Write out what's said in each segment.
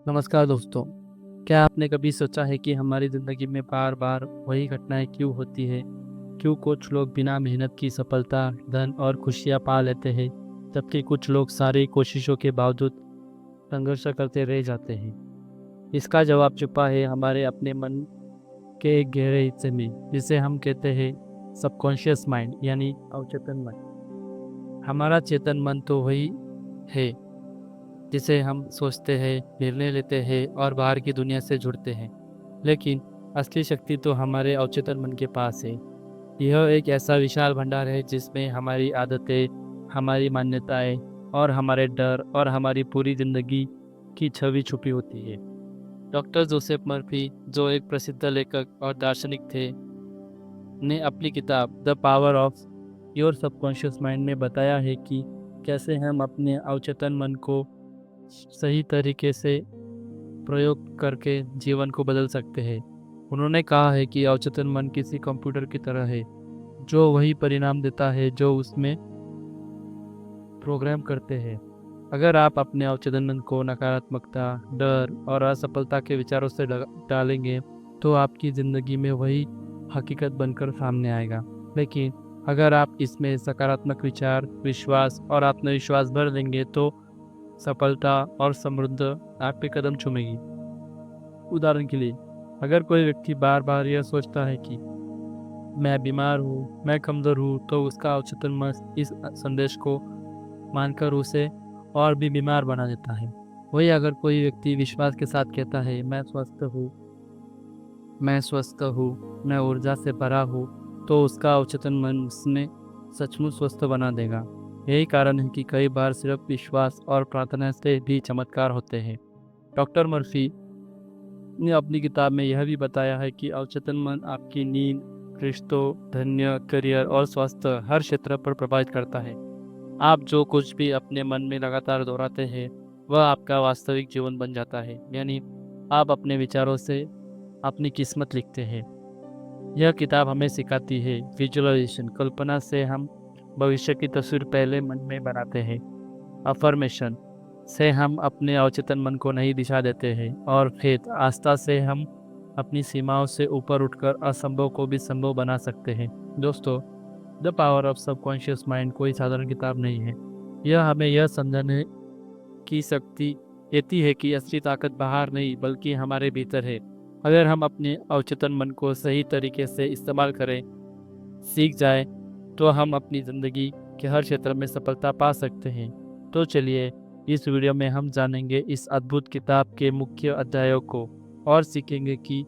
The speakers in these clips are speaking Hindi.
नमस्कार दोस्तों। क्या आपने कभी सोचा है कि हमारी ज़िंदगी में बार बार वही घटनाएं क्यों होती है? क्यों कुछ लोग बिना मेहनत की सफलता, धन और खुशियां पा लेते हैं, जबकि कुछ लोग सारी कोशिशों के बावजूद संघर्ष करते रह जाते हैं? इसका जवाब छुपा है हमारे अपने मन के एक गहरे हिस्से में, जिसे हम कहते हैं सबकॉन्शियस माइंड यानी अवचेतन मन। हमारा चेतन मन तो वही है जिसे हम सोचते हैं, निर्णय लेते हैं और बाहर की दुनिया से जुड़ते हैं। लेकिन असली शक्ति तो हमारे अवचेतन मन के पास है। यह एक ऐसा विशाल भंडार है जिसमें हमारी आदतें, हमारी मान्यताएं और हमारे डर और हमारी पूरी जिंदगी की छवि छुपी होती है। डॉक्टर जोसेफ मर्फी, जो एक प्रसिद्ध लेखक और दार्शनिक थे, ने अपनी किताब the power of your subconscious mind में बताया है कि कैसे हम अपने अवचेतन मन को सही तरीके से प्रयोग करके जीवन को बदल सकते हैं। उन्होंने कहा है कि अवचेतन मन किसी कंप्यूटर की तरह है, जो वही परिणाम देता है जो उसमें प्रोग्राम करते हैं। अगर आप अपने अवचेतन मन को नकारात्मकता, डर और असफलता के विचारों से डालेंगे, तो आपकी ज़िंदगी में वही हकीकत बनकर सामने आएगा। लेकिन अगर आप इसमें सकारात्मक विचार, विश्वास और आत्मविश्वास भर देंगे, तो सफलता और समृद्ध आपके कदम चूमेगी। उदाहरण के लिए, अगर कोई व्यक्ति बार बार यह सोचता है कि मैं बीमार हूँ, मैं कमज़ोर हूँ, तो उसका अवचेतन मन इस संदेश को मानकर उसे और भी बीमार बना देता है। वही अगर कोई व्यक्ति विश्वास के साथ कहता है मैं स्वस्थ हूँ, मैं ऊर्जा से भरा हूँ, तो उसका अवचेतन मन उसने सचमुच स्वस्थ बना देगा। यही कारण है कि कई बार सिर्फ विश्वास और प्रार्थना से भी चमत्कार होते हैं। डॉक्टर मर्फी ने अपनी किताब में यह भी बताया है कि अवचेतन मन आपकी नींद, रिश्तों, धन्य, करियर और स्वास्थ्य हर क्षेत्र पर प्रभावित करता है। आप जो कुछ भी अपने मन में लगातार दोहराते हैं, वह आपका वास्तविक जीवन बन जाता है। यानी आप अपने विचारों से अपनी किस्मत लिखते हैं। यह किताब हमें सिखाती है विजुअलाइजेशन, कल्पना से हम भविष्य की तस्वीर पहले मन में बनाते हैं। अफर्मेशन से हम अपने अवचेतन मन को नई दिशा देते हैं। और फेथ, आस्था से हम अपनी सीमाओं से ऊपर उठकर असंभव को भी संभव बना सकते हैं। दोस्तों, the power of subconscious mind कोई साधारण किताब नहीं है। यह हमें यह समझने की शक्ति देती है कि असली ताकत बाहर नहीं बल्कि हमारे भीतर है। अगर हम अपने अवचेतन मन को सही तरीके से इस्तेमाल करें, सीख जाए, तो हम अपनी ज़िंदगी के हर क्षेत्र में सफलता पा सकते हैं। तो चलिए, इस वीडियो में हम जानेंगे इस अद्भुत किताब के मुख्य अध्यायों को और सीखेंगे कि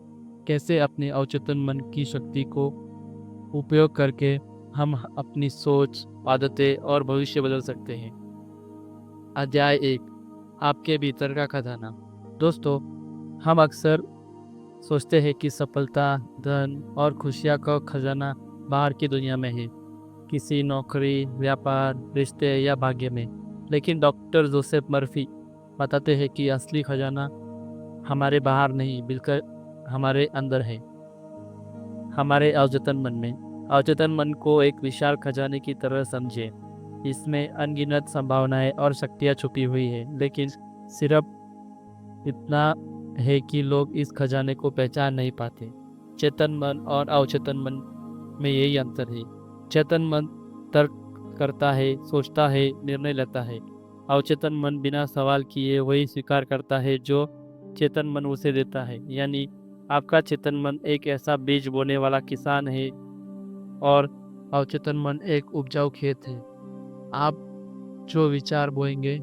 कैसे अपने अवचेतन मन की शक्ति को उपयोग करके हम अपनी सोच, आदतें और भविष्य बदल सकते हैं। अध्याय 1, आपके भीतर का खजाना। दोस्तों, हम अक्सर सोचते हैं कि सफलता, धन और खुशियाँ का खजाना बाहर की दुनिया में है, किसी नौकरी, व्यापार, रिश्ते या भाग्य में। लेकिन डॉक्टर जोसेफ मर्फी बताते हैं कि असली खजाना हमारे बाहर नहीं बल्कि हमारे अंदर है, हमारे अवचेतन मन में। अवचेतन मन को एक विशाल खजाने की तरह समझे। इसमें अनगिनत संभावनाएं और शक्तियां छुपी हुई है, लेकिन सिर्फ इतना है कि लोग इस खजाने को पहचान नहीं पाते। चेतन मन और अवचेतन मन में यही अंतर है। चेतन मन तर्क करता है, सोचता है, निर्णय लेता है। अवचेतन मन बिना सवाल किए वही स्वीकार करता है जो चेतन मन उसे देता है। यानी आपका चेतन मन एक ऐसा बीज बोने वाला किसान है और अवचेतन मन एक उपजाऊ खेत है। आप जो विचार बोएंगे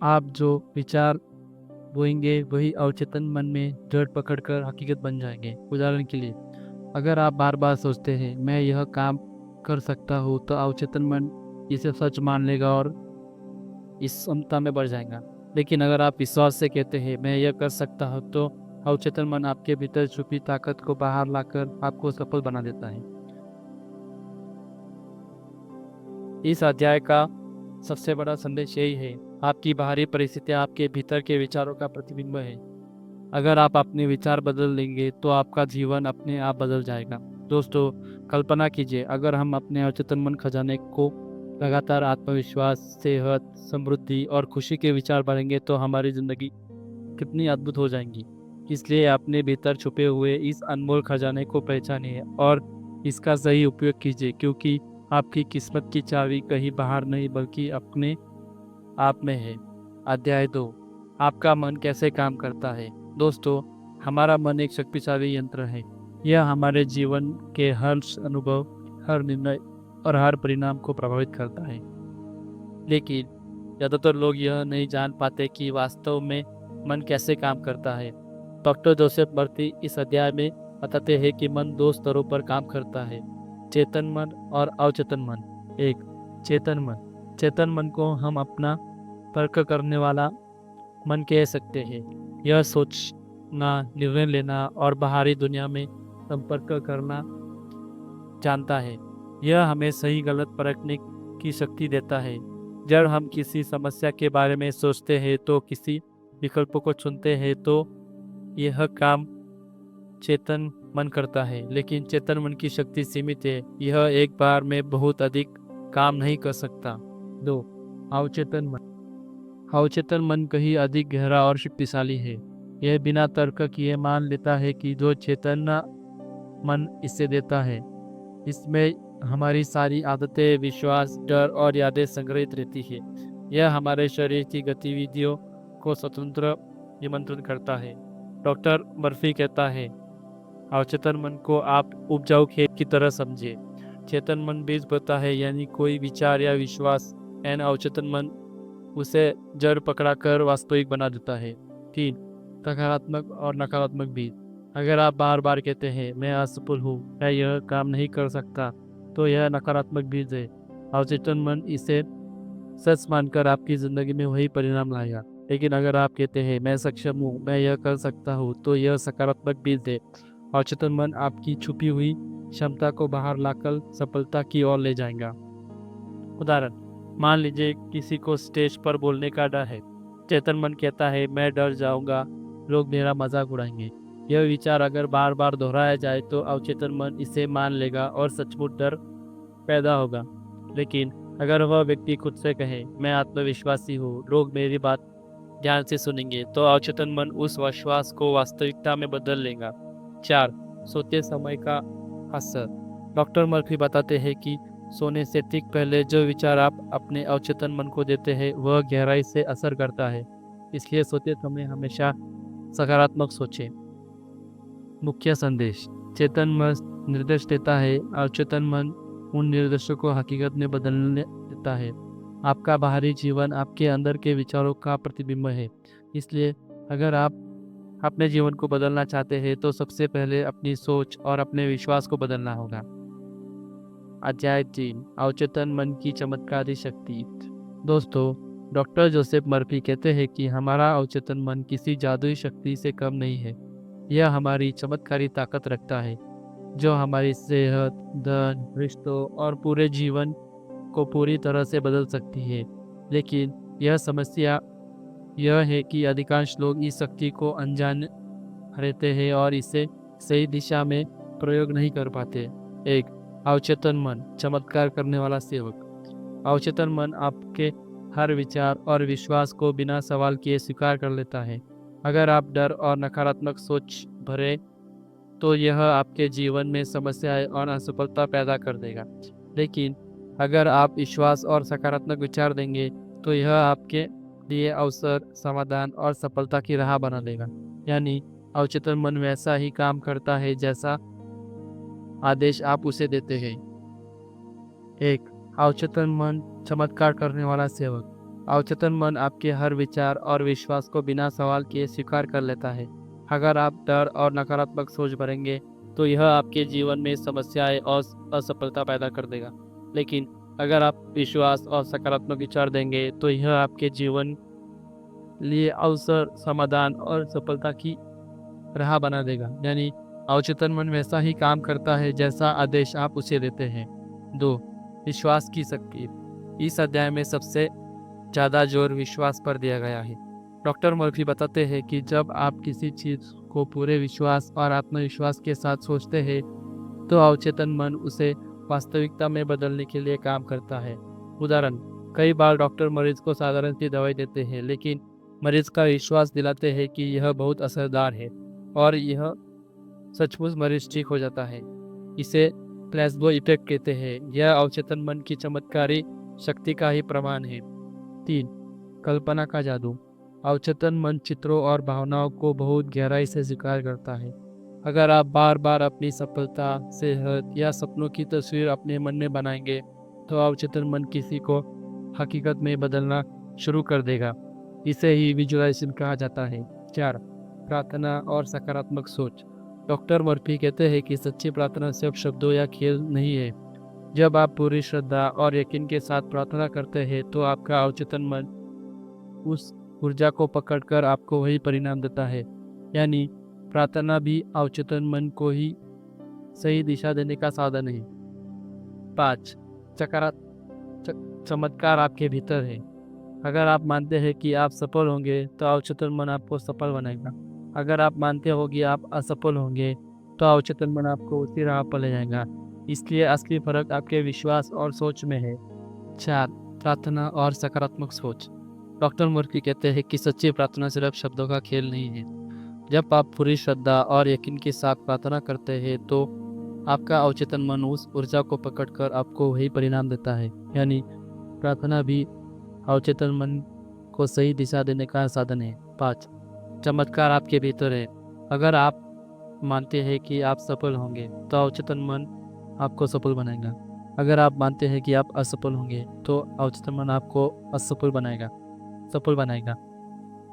आप जो विचार बोएंगे वही अवचेतन मन में जड़ पकड़कर हकीकत बन जाएंगे। उदाहरण के लिए, अगर आप बार बार सोचते हैं मैं यह काम कर सकता हूँ, तो अवचेतन मन इसे सच मान लेगा और इस क्षमता में बढ़ जाएगा। लेकिन अगर आप विश्वास से कहते हैं मैं यह कर सकता हूँ, तो अवचेतन मन आपके भीतर छुपी ताकत को बाहर लाकर आपको सफल बना देता है। इस अध्याय का सबसे बड़ा संदेश यही है, आपकी बाहरी परिस्थितियाँ आपके भीतर के विचारों का प्रतिबिंब है। अगर आप अपने विचार बदल लेंगे, तो आपका जीवन अपने आप बदल जाएगा। दोस्तों, कल्पना कीजिए, अगर हम अपने अवचेतन मन खजाने को लगातार आत्मविश्वास, सेहत, समृद्धि और खुशी के विचार भरेंगे, तो हमारी ज़िंदगी कितनी अद्भुत हो जाएंगी। इसलिए अपने भीतर छुपे हुए इस अनमोल खजाने को पहचानिए और इसका सही उपयोग कीजिए, क्योंकि आपकी किस्मत की चाबी कहीं बाहर नहीं बल्कि अपने आप में है। अध्याय 2, आपका मन कैसे काम करता है। दोस्तों, हमारा मन एक शक्तिशाली यंत्र है। यह हमारे जीवन के हर अनुभव, हर निर्णय और हर परिणाम को प्रभावित करता है। लेकिन ज़्यादातर लोग यह नहीं जान पाते कि वास्तव में मन कैसे काम करता है। डॉक्टर जोसेफ मर्फी इस अध्याय में बताते हैं कि मन दो स्तरों पर काम करता है, चेतन मन और अवचेतन मन। एक, चेतन मन। चेतन मन को हम अपना तर्क करने वाला मन कह सकते हैं। यह सोचना, निर्णय लेना और बाहरी दुनिया में संपर्क करना जानता है। यह हमें सही गलत परखने की शक्ति देता है। जब हम किसी समस्या के बारे में सोचते हैं तो किसी विकल्प को चुनते हैं तो यह काम चेतन मन करता है। लेकिन चेतन मन की शक्ति सीमित है, यह एक बार में बहुत अधिक काम नहीं कर सकता। 2, अवचेतन मन। अवचेतन मन कहीं अधिक गहरा और शक्तिशाली है। यह बिना तर्क किए मान लेता है कि जो चेतन मन इसे देता है, इसमें हमारी सारी आदतें, विश्वास, डर और यादें संग्रहित रहती है। यह हमारे शरीर की गतिविधियों को स्वतंत्र नियंत्रण करता है। डॉक्टर मर्फी कहता है, अवचेतन मन को आप उपजाऊ खेत की तरह समझिए। चेतन मन बीज बोता है, यानी कोई विचार या विश्वास, एन अवचेतन मन उसे जड़ पकड़ाकर वास्तविक बना देता है। 3, सकारात्मक और नकारात्मक बीज। अगर आप बार बार कहते हैं मैं असफल हूँ, मैं यह काम नहीं कर सकता, तो यह नकारात्मक बीज है। अवचेतन मन इसे सच मानकर आपकी जिंदगी में वही परिणाम लाएगा। लेकिन अगर आप कहते हैं मैं सक्षम हूँ, मैं यह कर सकता हूँ, तो यह सकारात्मक बीज है। अवचेतन मन आपकी छुपी हुई क्षमता को बाहर लाकर सफलता की ओर ले जाएगा। उदाहरण, मान लीजिए किसी को स्टेज पर बोलने का डर है। चेतन मन कहता है मैं डर जाऊंगा, लोग मेरा मजाक उड़ाएंगे। यह विचार अगर बार बार दोहराया जाए तो अवचेतन मन इसे मान लेगा और सचमुच डर पैदा होगा। लेकिन अगर वह व्यक्ति खुद से कहे मैं आत्मविश्वासी हूँ, लोग मेरी बात ध्यान से सुनेंगे, तो अवचेतन मन उस विश्वास को वास्तविकता में बदल लेगा। 4, सोते समय का असर। डॉक्टर मर्फी बताते हैं कि सोने से ठीक पहले जो विचार आप अपने अवचेतन मन को देते हैं वह गहराई से असर करता है। इसलिए सोते समय हमेशा सकारात्मक सोचें। मुख्य संदेश, चेतन मन निर्देश देता है, अवचेतन मन उन निर्देशों को हकीकत में बदलने देता है। आपका बाहरी जीवन आपके अंदर के विचारों का प्रतिबिंब है। इसलिए अगर आप अपने जीवन को बदलना चाहते हैं तो सबसे पहले अपनी सोच और अपने विश्वास को बदलना होगा। अध्याय 3, अवचेतन मन की चमत्कारी शक्ति। दोस्तों, डॉक्टर जोसेफ मर्फी कहते हैं कि हमारा अवचेतन मन किसी जादुई शक्ति से कम नहीं है। यह हमारी चमत्कारी ताकत रखता है, जो हमारी सेहत, धन, रिश्तों और पूरे जीवन को पूरी तरह से बदल सकती है। लेकिन यह समस्या यह है कि अधिकांश लोग इस शक्ति को अनजान रहते हैं और इसे सही दिशा में प्रयोग नहीं कर पाते। 1, अवचेतन मन, चमत्कार करने वाला सेवक। अवचेतन मन आपके हर विचार और विश्वास को बिना सवाल किए स्वीकार कर लेता है। अगर आप डर और नकारात्मक सोच भरे तो यह आपके जीवन में समस्याएं और असफलता पैदा कर देगा। लेकिन अगर आप विश्वास और सकारात्मक विचार देंगे तो यह आपके लिए अवसर, समाधान और सफलता की राह बना देगा। यानी अवचेतन मन वैसा ही काम करता है जैसा आदेश आप उसे देते हैं। 1, अवचेतन मन, चमत्कार करने वाला सेवक। अवचेतन मन आपके हर विचार और विश्वास को बिना सवाल किए स्वीकार कर लेता है। अगर आप डर और नकारात्मक सोच भरेंगे तो यह आपके जीवन में समस्याएं और असफलता पैदा कर देगा। लेकिन अगर आप विश्वास और सकारात्मक विचार देंगे तो यह आपके जीवन लिए अवसर, समाधान और सफलता की राह बना देगा। यानी अवचेतन मन वैसा ही काम करता है जैसा आदेश आप उसे देते हैं। 2, विश्वास की शक्ति। इस अध्याय में सबसे ज़्यादा जोर विश्वास पर दिया गया है। डॉक्टर मर्फी बताते हैं कि जब आप किसी चीज़ को पूरे विश्वास और आत्मविश्वास के साथ सोचते हैं तो अवचेतन मन उसे वास्तविकता में बदलने के लिए काम करता है। उदाहरण, कई बार डॉक्टर मरीज को साधारण सी दवाई देते हैं, लेकिन मरीज का विश्वास दिलाते हैं कि यह बहुत असरदार है और यह सचमुच मरीज ठीक हो जाता है। इसे प्लेसबो इफेक्ट कहते हैं। यह अवचेतन मन की चमत्कारी शक्ति का ही प्रमाण है। 3. कल्पना का जादू। अवचेतन मन चित्रों और भावनाओं को बहुत गहराई से स्वीकार करता है। अगर आप बार बार अपनी सफलता, सेहत या सपनों की तस्वीर अपने मन में बनाएंगे तो अवचेतन मन किसी को हकीकत में बदलना शुरू कर देगा। इसे ही विजुअलाइजेशन कहा जाता है। 4. प्रार्थना और सकारात्मक सोच। डॉक्टर मर्फी कहते हैं कि सच्ची प्रार्थना सिर्फ शब्दों या खेल नहीं है। जब आप पूरी श्रद्धा और यकीन के साथ प्रार्थना करते हैं तो आपका अवचेतन मन उस ऊर्जा को पकड़कर आपको वही परिणाम देता है। यानी प्रार्थना भी अवचेतन मन को ही सही दिशा देने का साधन है। 5. चमत्कार आपके भीतर है। अगर आप मानते हैं कि आप सफल होंगे तो अवचेतन मन आपको सफल बनाएगा। अगर आप मानते हो कि आप असफल होंगे तो अवचेतन मन आपको उसी राह पर ले जाएगा। इसलिए असली फर्क आपके विश्वास और सोच में है। 4. प्रार्थना और सकारात्मक सोच। डॉक्टर मुर्फी कहते हैं कि सच्ची प्रार्थना सिर्फ शब्दों का खेल नहीं है। जब आप पूरी श्रद्धा और यकीन के साथ प्रार्थना करते हैं तो आपका अवचेतन मन उस ऊर्जा को पकड़कर आपको वही परिणाम देता है। यानी प्रार्थना भी अवचेतन मन को सही दिशा देने का साधन है। 5. चमत्कार आपके भीतर है। अगर आप मानते हैं कि आप सफल होंगे तो अवचेतन मन आपको सफल बनाएगा। अगर आप मानते हैं कि आप असफल होंगे तो अवचेतन मन आपको सफल बनाएगा।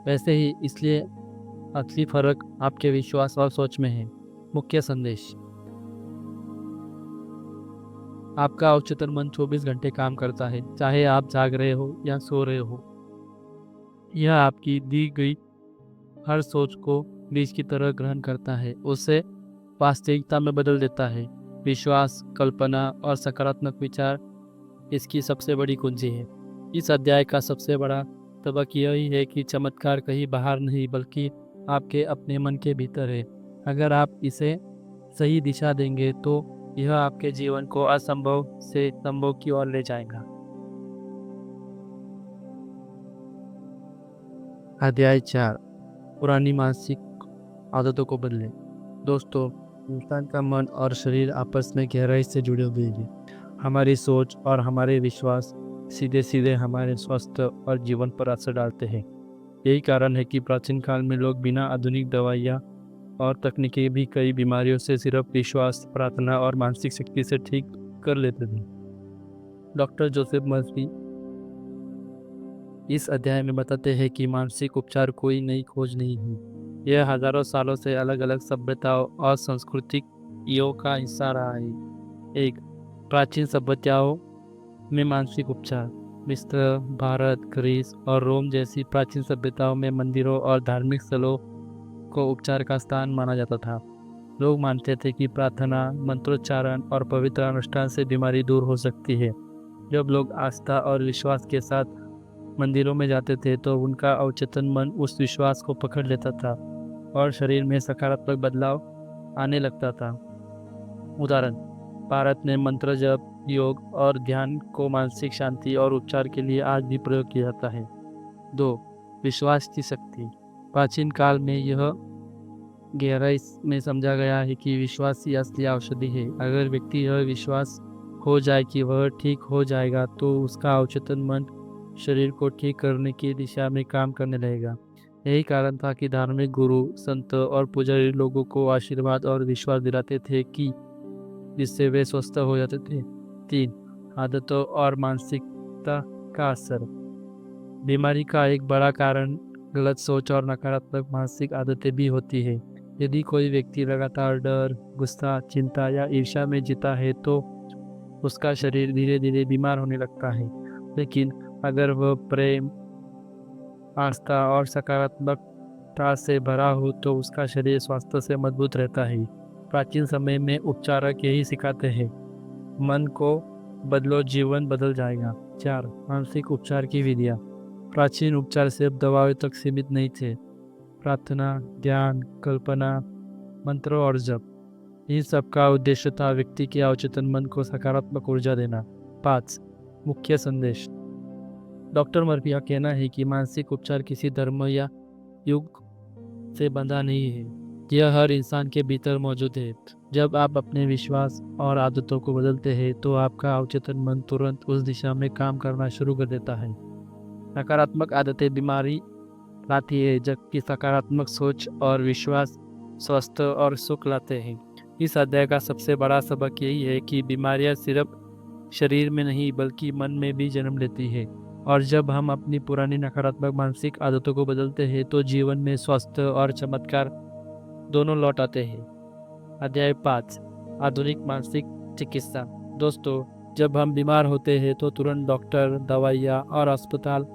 वैसे ही इसलिए असली फर्क आपके विश्वास और सोच में है। मुख्य संदेश। आपका अवचेतन मन 24 घंटे काम करता है, चाहे आप जाग रहे हो या सो रहे हो। यह आपकी दी गई हर सोच को बीज की तरह ग्रहण करता है, उसे वास्तविकता में बदल देता है। विश्वास, कल्पना और सकारात्मक विचार इसकी सबसे बड़ी कुंजी है। इस अध्याय का सबसे बड़ा सबक यही है कि चमत्कार कहीं बाहर नहीं बल्कि आपके अपने मन के भीतर है। अगर आप इसे सही दिशा देंगे तो यह आपके जीवन को असंभव से संभव की ओर ले जाएगा। अध्याय 4. पुरानी मानसिक आदतों को बदलें। दोस्तों, इंसान का मन और शरीर आपस में गहराई से जुड़े हुए हैं। हमारी सोच और हमारे विश्वास सीधे सीधे हमारे स्वास्थ्य और जीवन पर असर डालते हैं। यही कारण है कि प्राचीन काल में लोग बिना आधुनिक दवाइयाँ और तकनीकी भी कई बीमारियों से सिर्फ विश्वास, प्रार्थना और मानसिक शक्ति से ठीक कर लेते थे। डॉक्टर जोसेफ मर्फी इस अध्याय में बताते हैं कि मानसिक उपचार कोई नई खोज नहीं है। यह हजारों सालों से अलग अलग सभ्यताओं और संस्कृतियों का हिस्सा रहा है। 1. प्राचीन सभ्यताओं में मानसिक उपचार। मिस्र, भारत, ग्रीस और रोम जैसी प्राचीन सभ्यताओं में मंदिरों और धार्मिक स्थलों को उपचार का स्थान माना जाता था। लोग मानते थे कि प्रार्थना, मंत्रोच्चारण और पवित्र अनुष्ठान से बीमारी दूर हो सकती है। जब लोग आस्था और विश्वास के साथ मंदिरों में जाते थे तो उनका अवचेतन मन उस विश्वास को पकड़ लेता था और शरीर में सकारात्मक बदलाव आने लगता था। उदाहरण, भारत में मंत्र जप, योग और ध्यान को मानसिक शांति और उपचार के लिए आज भी प्रयोग किया जाता है। 2. विश्वास की शक्ति। प्राचीन काल में यह गहराई में समझा गया है कि विश्वास ही असली औषधि है। अगर व्यक्ति यह विश्वास हो जाए कि वह ठीक हो जाएगा तो उसका अवचेतन मन शरीर को ठीक करने की दिशा में काम करने लगेगा। यही कारण था कि धार्मिक गुरु, संत और पुजारी लोगों को आशीर्वाद और विश्वास दिलाते थे कि जिससे वे स्वस्थ हो जाते थे। 3. आदतों और मानसिकता का असर। बीमारी का एक बड़ा कारण गलत सोच और नकारात्मक मानसिक आदतें भी होती है। यदि कोई व्यक्ति लगातार डर, गुस्सा, चिंता या ईर्ष्या में जीता है तो उसका शरीर धीरे धीरे बीमार होने लगता है। लेकिन अगर वह प्रेम, आस्था और सकारात्मकता से भरा हो तो उसका शरीर स्वास्थ्य से मजबूत रहता है। प्राचीन समय में उपचारक यही सिखाते हैं, मन को बदलो, जीवन बदल जाएगा। 4. मानसिक उपचार की विधियाँ। प्राचीन उपचार सिर्फ दवाओं तक सीमित नहीं थे। प्रार्थना, ध्यान, कल्पना, मंत्र और जप, इन सब का उद्देश्य था व्यक्ति के अवचेतन मन को सकारात्मक ऊर्जा देना। 5. मुख्य संदेश। डॉक्टर मर्फी का कहना है कि मानसिक उपचार किसी धर्म या युग से बंधा नहीं है, यह हर इंसान के भीतर मौजूद है। जब आप अपने विश्वास और आदतों को बदलते हैं तो आपका अवचेतन मन तुरंत उस दिशा में काम करना शुरू कर देता है। नकारात्मक आदतें बीमारी लाती है, जबकि सकारात्मक सोच और विश्वास स्वस्थ और सुख लाते हैं। इस अध्याय का सबसे बड़ा सबक यही है कि बीमारियां सिर्फ शरीर में नहीं बल्कि मन में भी जन्म लेती है, और जब हम अपनी पुरानी नकारात्मक मानसिक आदतों को बदलते हैं तो जीवन में स्वास्थ्य और चमत्कार दोनों लौट आते हैं। अध्याय 5, आधुनिक मानसिक चिकित्सा। दोस्तों, जब हम बीमार होते हैं तो तुरंत डॉक्टर, दवाइयाँ और अस्पताल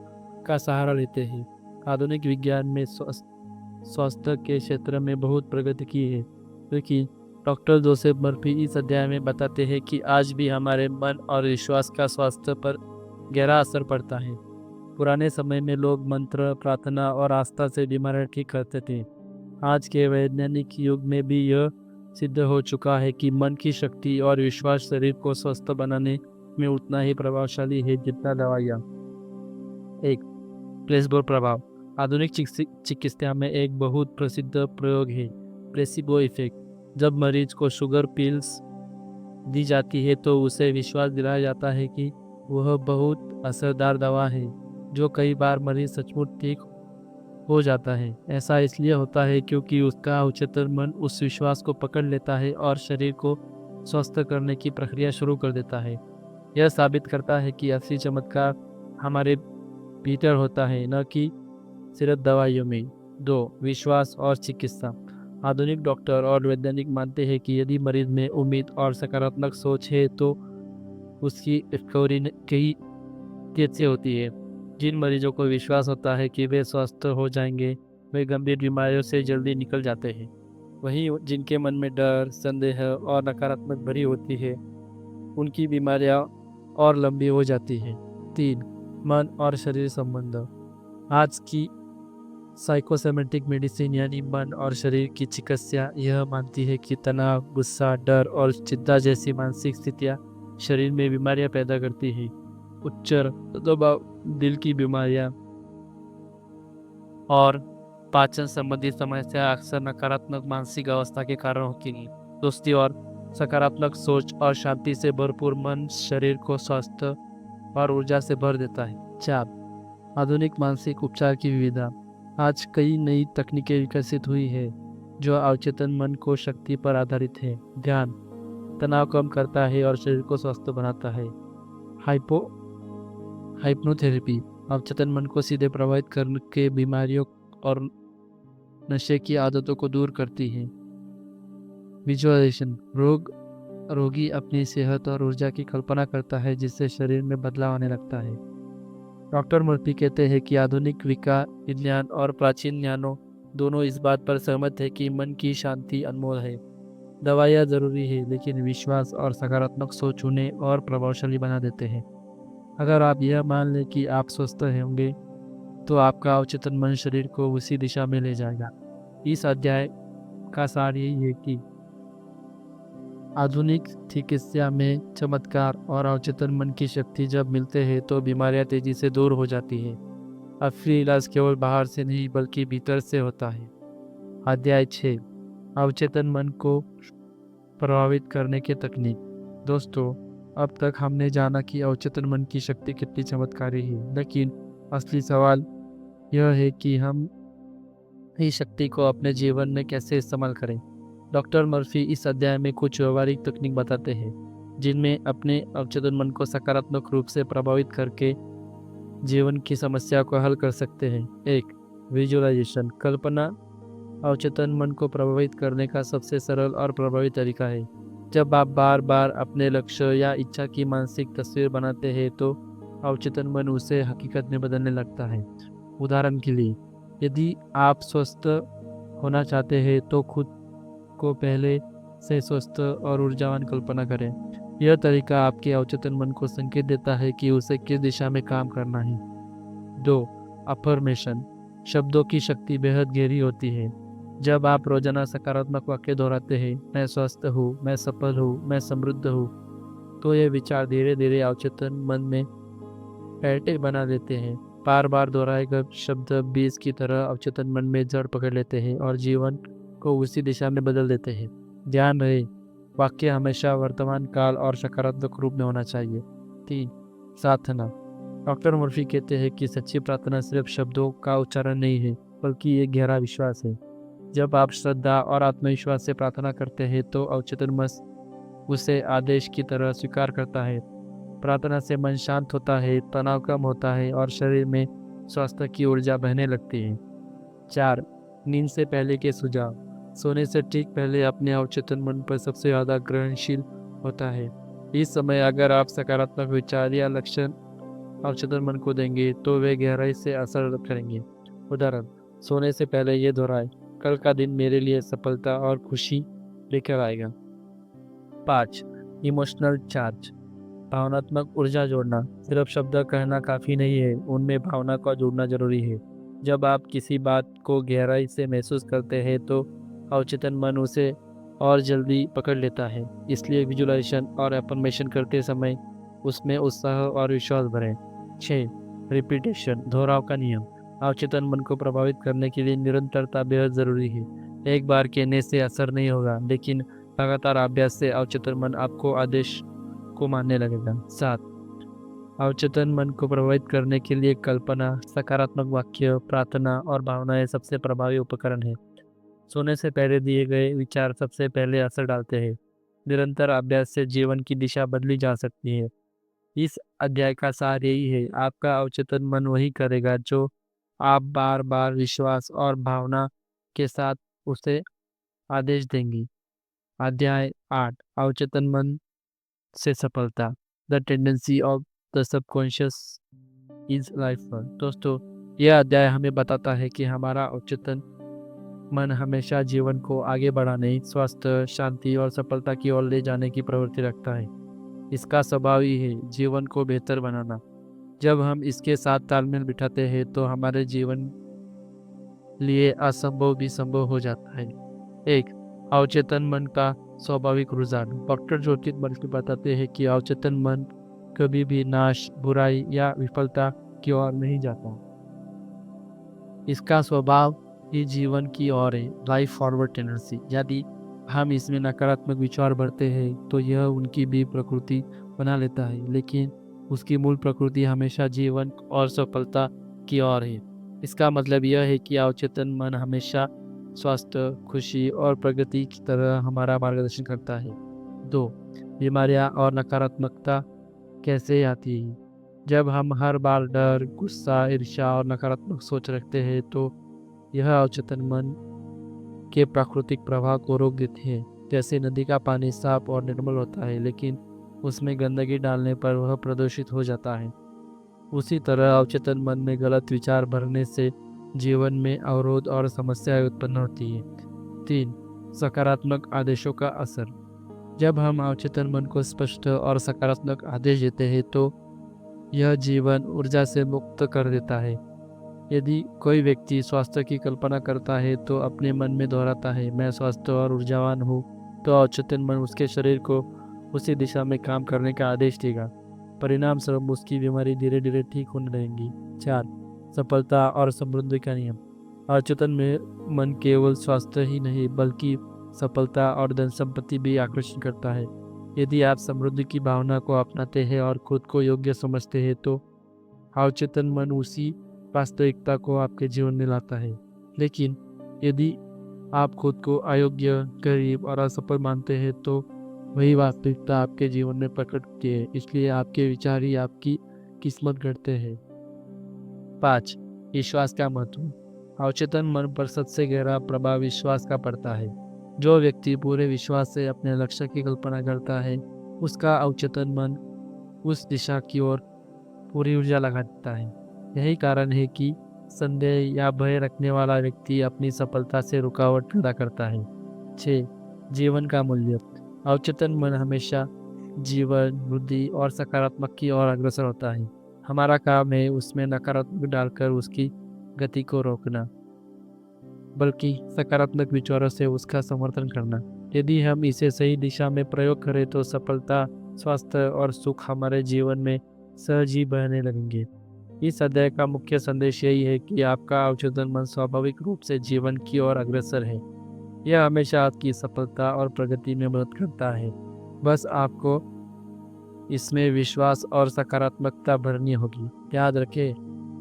का सहारा लेते हैं। आधुनिक विज्ञान में स्वास्थ्य के क्षेत्र में बहुत प्रगति की है, क्योंकि डॉक्टर जोसेफ मर्फी इस अध्याय में बताते हैं कि आज भी हमारे मन और विश्वास का स्वास्थ्य पर गहरा असर पड़ता है। पुराने समय में लोग मंत्र, प्रार्थना और आस्था से बीमारियां ठीक करते थे। आज के वैज्ञानिक युग में भी यह सिद्ध हो चुका है कि मन की शक्ति और विश्वास शरीर को स्वस्थ बनाने में उतना ही प्रभावशाली है जितना दवाइयाँ। 1. प्लेसबो प्रभाव। आधुनिक चिकित्सा में एक बहुत प्रसिद्ध प्रयोग है प्लेसिबो इफेक्ट। जब मरीज को शुगर पिल्स दी जाती है तो उसे विश्वास दिलाया जाता है कि वह बहुत असरदार दवा है, जो कई बार मरीज सचमुच ठीक हो जाता है। ऐसा इसलिए होता है क्योंकि उसका उच्चतर मन उस विश्वास को पकड़ लेता है और शरीर को स्वस्थ करने की प्रक्रिया शुरू कर देता है। यह साबित करता है कि असली चमत्कार हमारे भीतर होता है, न कि सिर्फ दवाइयों में। 2. विश्वास और चिकित्सा। आधुनिक डॉक्टर और वैज्ञानिक मानते हैं कि यदि मरीज में उम्मीद और सकारात्मक सोच है तो उसकी रिकवरी कई तेज से होती है। जिन मरीजों को विश्वास होता है कि वे स्वस्थ हो जाएंगे, वे गंभीर बीमारियों से जल्दी निकल जाते हैं। वहीं जिनके मन में डर, संदेह और नकारात्मक भरी होती है, उनकी बीमारियां और लंबी हो जाती हैं। 3. मन और शरीर संबंध। आज की साइकोसोमेटिक मेडिसिन यानी मन और शरीर की चिकित्सा यह मानती है कि तनाव, गुस्सा, डर और चिंता जैसी मानसिक स्थितियां शरीर में बीमारियां पैदा करती हैं। उच्च रक्तचाप, दिल की बीमारियां और पाचन संबंधी समस्या अक्सर नकारात्मक मानसिक अवस्था के कारण होती हैं। दोस्ती और सकारात्मक सोच और शांति से भरपूर मन शरीर को स्वस्थ और ऊर्जा से भर देता है। 4. आधुनिक मानसिक उपचार की विविधता। आज कई नई तकनीकें विकसित हुई है जो अवचेतन मन को शक्ति पर आधारित है। ध्यान तनाव कम करता है और शरीर को स्वस्थ बनाता है। हाइप्नोथेरेपी अवचेतन मन को सीधे प्रभावित करके बीमारियों और नशे की आदतों को दूर करती है। विजुअलाइजेशन रोगी अपनी सेहत और ऊर्जा की कल्पना करता है, जिससे शरीर में बदलाव आने लगता है। डॉक्टर मूर्ति कहते हैं कि आधुनिक विज्ञान और प्राचीन ज्ञानों दोनों इस बात पर सहमत है कि मन की शांति अनमोल है। दवाइयाँ जरूरी है, लेकिन विश्वास और सकारात्मक सोच उन्हें और प्रभावशाली बना देते हैं। अगर आप यह मान लें कि आप स्वस्थ होंगे तो आपका अवचेतन मन शरीर को उसी दिशा में ले जाएगा। इस अध्याय का सार यही है कि आधुनिक चिकित्सा में चमत्कार और अवचेतन मन की शक्ति जब मिलते हैं तो बीमारियां तेजी से दूर हो जाती है। असली इलाज केवल बाहर से नहीं बल्कि भीतर से होता है। अध्याय 6, अवचेतन मन को प्रभावित करने की तकनीक। दोस्तों, अब तक हमने जाना कि अवचेतन मन की शक्ति कितनी चमत्कारी है, लेकिन असली सवाल यह है कि हम इस शक्ति को अपने जीवन में कैसे इस्तेमाल करें। डॉक्टर मर्फी इस अध्याय में कुछ व्यवहारिक तकनीक बताते हैं जिनमें अपने अवचेतन मन को सकारात्मक रूप से प्रभावित करके जीवन की समस्या को हल कर सकते हैं। 1. विजुअलाइजेशन कल्पना अवचेतन मन को प्रभावित करने का सबसे सरल और प्रभावी तरीका है। जब आप बार बार अपने लक्ष्य या इच्छा की मानसिक तस्वीर बनाते हैं तो अवचेतन मन उसे हकीकत में बदलने लगता है। उदाहरण के लिए, यदि आप स्वस्थ होना चाहते हैं तो खुद को पहले से स्वस्थ और ऊर्जावान कल्पना करें। यह तरीका आपके अवचेतन मन को संकेत देता है कि उसे किस दिशा में काम करना है। 2. अफर्मेशन शब्दों की शक्ति बेहद गहरी होती है। जब आप रोजाना सकारात्मक वाक्य दोहराते हैं, मैं स्वस्थ हूँ, मैं सफल हूँ, मैं समृद्ध हूँ, तो यह विचार धीरे धीरे अवचेतन मन में पैटे बना देते हैं। बार बार दोहराए गए शब्द बीज की तरह अवचेतन मन में जड़ पकड़ लेते हैं और जीवन को उसी दिशा में बदल देते हैं। ध्यान रहे, वाक्य हमेशा वर्तमान काल और सकारात्मक रूप में होना चाहिए। 3. साधना। डॉक्टर मर्फी कहते हैं कि सच्ची प्रार्थना सिर्फ शब्दों का उच्चारण नहीं है, बल्कि एक गहरा विश्वास है। जब आप श्रद्धा और आत्मविश्वास से प्रार्थना करते हैं तो अवचेतन मन उसे आदेश की तरह स्वीकार करता है। प्रार्थना से मन शांत होता है, तनाव कम होता है और शरीर में स्वास्थ्य की ऊर्जा बहने लगती है। 4. नींद से पहले के सुझाव। सोने से ठीक पहले अपने अवचेतन मन पर सबसे ज़्यादा ग्रहणशील होता है। इस समय अगर आप सकारात्मक विचार या लक्षण अवचेतन मन को देंगे तो वे गहराई से असर करेंगे। उदाहरण, सोने से पहले ये दोहराए, कल का दिन मेरे लिए सफलता और खुशी लेकर आएगा। 5. Emotional charge. भावनात्मक ऊर्जा जोड़ना। सिर्फ शब्द कहना काफ़ी नहीं है, उनमें भावना का जोड़ना जरूरी है। जब आप किसी बात को गहराई से महसूस करते हैं तो अवचेतन मन उसे और जल्दी पकड़ लेता है। इसलिए विजुअलाइजेशन और अफर्मेशन करते समय उसमें उत्साह और विश्वास भरें। 6. रिपीटेशन, दोहराव का नियम। अवचेतन मन को प्रभावित करने के लिए निरंतरता बेहद ज़रूरी है। एक बार कहने से असर नहीं होगा, लेकिन लगातार अभ्यास से अवचेतन मन आपको आदेश को मानने लगेगा। 7. अवचेतन मन को प्रभावित करने के लिए कल्पना, सकारात्मक वाक्य, प्रार्थना और भावनाएं सबसे प्रभावी उपकरण हैं। सोने से पहले दिए गए विचार सबसे पहले असर डालते हैं। निरंतर अभ्यास से जीवन की दिशा बदली जा सकती है। इस अध्याय का सार यही है, आपका अवचेतन मन वही करेगा जो आप बार बार विश्वास और भावना के साथ उसे आदेश देंगी। अध्याय 8, अवचेतन मन से सफलता, the tendency of the subconscious is life. दोस्तों, यह अध्याय हमें बताता है कि हमारा अवचेतन मन हमेशा जीवन को आगे बढ़ाने, स्वास्थ्य, शांति और सफलता की ओर ले जाने की प्रवृत्ति रखता है। इसका स्वभाव ही है जीवन को बेहतर बनाना। जब हम इसके साथ तालमेल बिठाते हैं तो हमारे जीवन लिए असंभव भी संभव हो जाता है। 1. अवचेतन मन का स्वाभाविक रुझान। डॉक्टर ज्योतिष बल्कि बताते हैं कि अवचेतन मन कभी भी नाश, बुराई या विफलता की ओर नहीं जाता। इसका स्वभाव ही जीवन की ओर है, लाइफ फॉरवर्ड टेंडेंसी। यदि हम इसमें नकारात्मक विचार भरते हैं तो यह उनकी भी प्रकृति बना लेता है, लेकिन उसकी मूल प्रकृति हमेशा जीवन और सफलता की ओर है। इसका मतलब यह है कि अवचेतन मन हमेशा स्वास्थ्य, खुशी और प्रगति की तरह हमारा मार्गदर्शन करता है। 2. बीमारियां और नकारात्मकता कैसे आती है। जब हम हर बार डर, गुस्सा, ईर्ष्या और नकारात्मक सोच रखते हैं तो यह अवचेतन मन के प्राकृतिक प्रवाह को रोक देते हैं। जैसे नदी का पानी साफ और निर्मल होता है, लेकिन उसमें गंदगी डालने पर वह प्रदूषित हो जाता है। उसी तरह अवचेतन मन में गलत विचार भरने से जीवन में अवरोध और समस्याएं उत्पन्न होती है। 3. सकारात्मक आदेशों का असर। जब हम अवचेतन मन को स्पष्ट और सकारात्मक आदेश देते हैं तो यह जीवन ऊर्जा से मुक्त कर देता है। यदि कोई व्यक्ति स्वास्थ्य की कल्पना करता है तो अपने मन में दोहराता है, मैं स्वस्थ और ऊर्जावान हूँ, तो अवचेतन मन उसके शरीर को उसी दिशा में काम करने का आदेश देगा। परिणाम स्वरूप उसकी बीमारी धीरे धीरे ठीक होने लगेगी। 4. सफलता और समृद्धि का नियम। अवचेतन में मन केवल स्वास्थ्य ही नहीं बल्कि सफलता और धन संपत्ति भी आकर्षित करता है। यदि आप समृद्धि की भावना को अपनाते हैं और खुद को योग्य समझते हैं तो अवचेतन मन उसी वास्तविकता को आपके जीवन में लाता है। लेकिन यदि आप खुद को अयोग्य, गरीब और असफल मानते हैं तो वही वास्तविकता आपके जीवन में प्रकट होती है। इसलिए आपके विचार ही आपकी किस्मत गढ़ते हैं। 5. विश्वास का महत्व। अवचेतन मन पर सबसे गहरा प्रभाव विश्वास का पड़ता है। जो व्यक्ति पूरे विश्वास से अपने लक्ष्य की कल्पना करता है उसका अवचेतन मन उस दिशा की ओर पूरी ऊर्जा लगा देता है। यही कारण है कि संदेह या भय रखने वाला व्यक्ति अपनी सफलता से रुकावट पैदा करता है। 6. जीवन का मूल्य। अवचेतन मन हमेशा जीवन, बुद्धि और सकारात्मक की ओर अग्रसर होता है। हमारा काम है उसमें नकारात्मक डालकर उसकी गति को रोकना, बल्कि सकारात्मक विचारों से उसका समर्थन करना। यदि हम इसे सही दिशा में प्रयोग करें तो सफलता, स्वास्थ्य और सुख हमारे जीवन में सहज ही बहने लगेंगे। इस अध्याय का मुख्य संदेश यही है कि आपका अवचेतन मन स्वाभाविक रूप से जीवन की ओर अग्रसर है। यह हमेशा आपकी सफलता और प्रगति में मदद करता है। बस आपको इसमें विश्वास और सकारात्मकता भरनी होगी। याद रखें,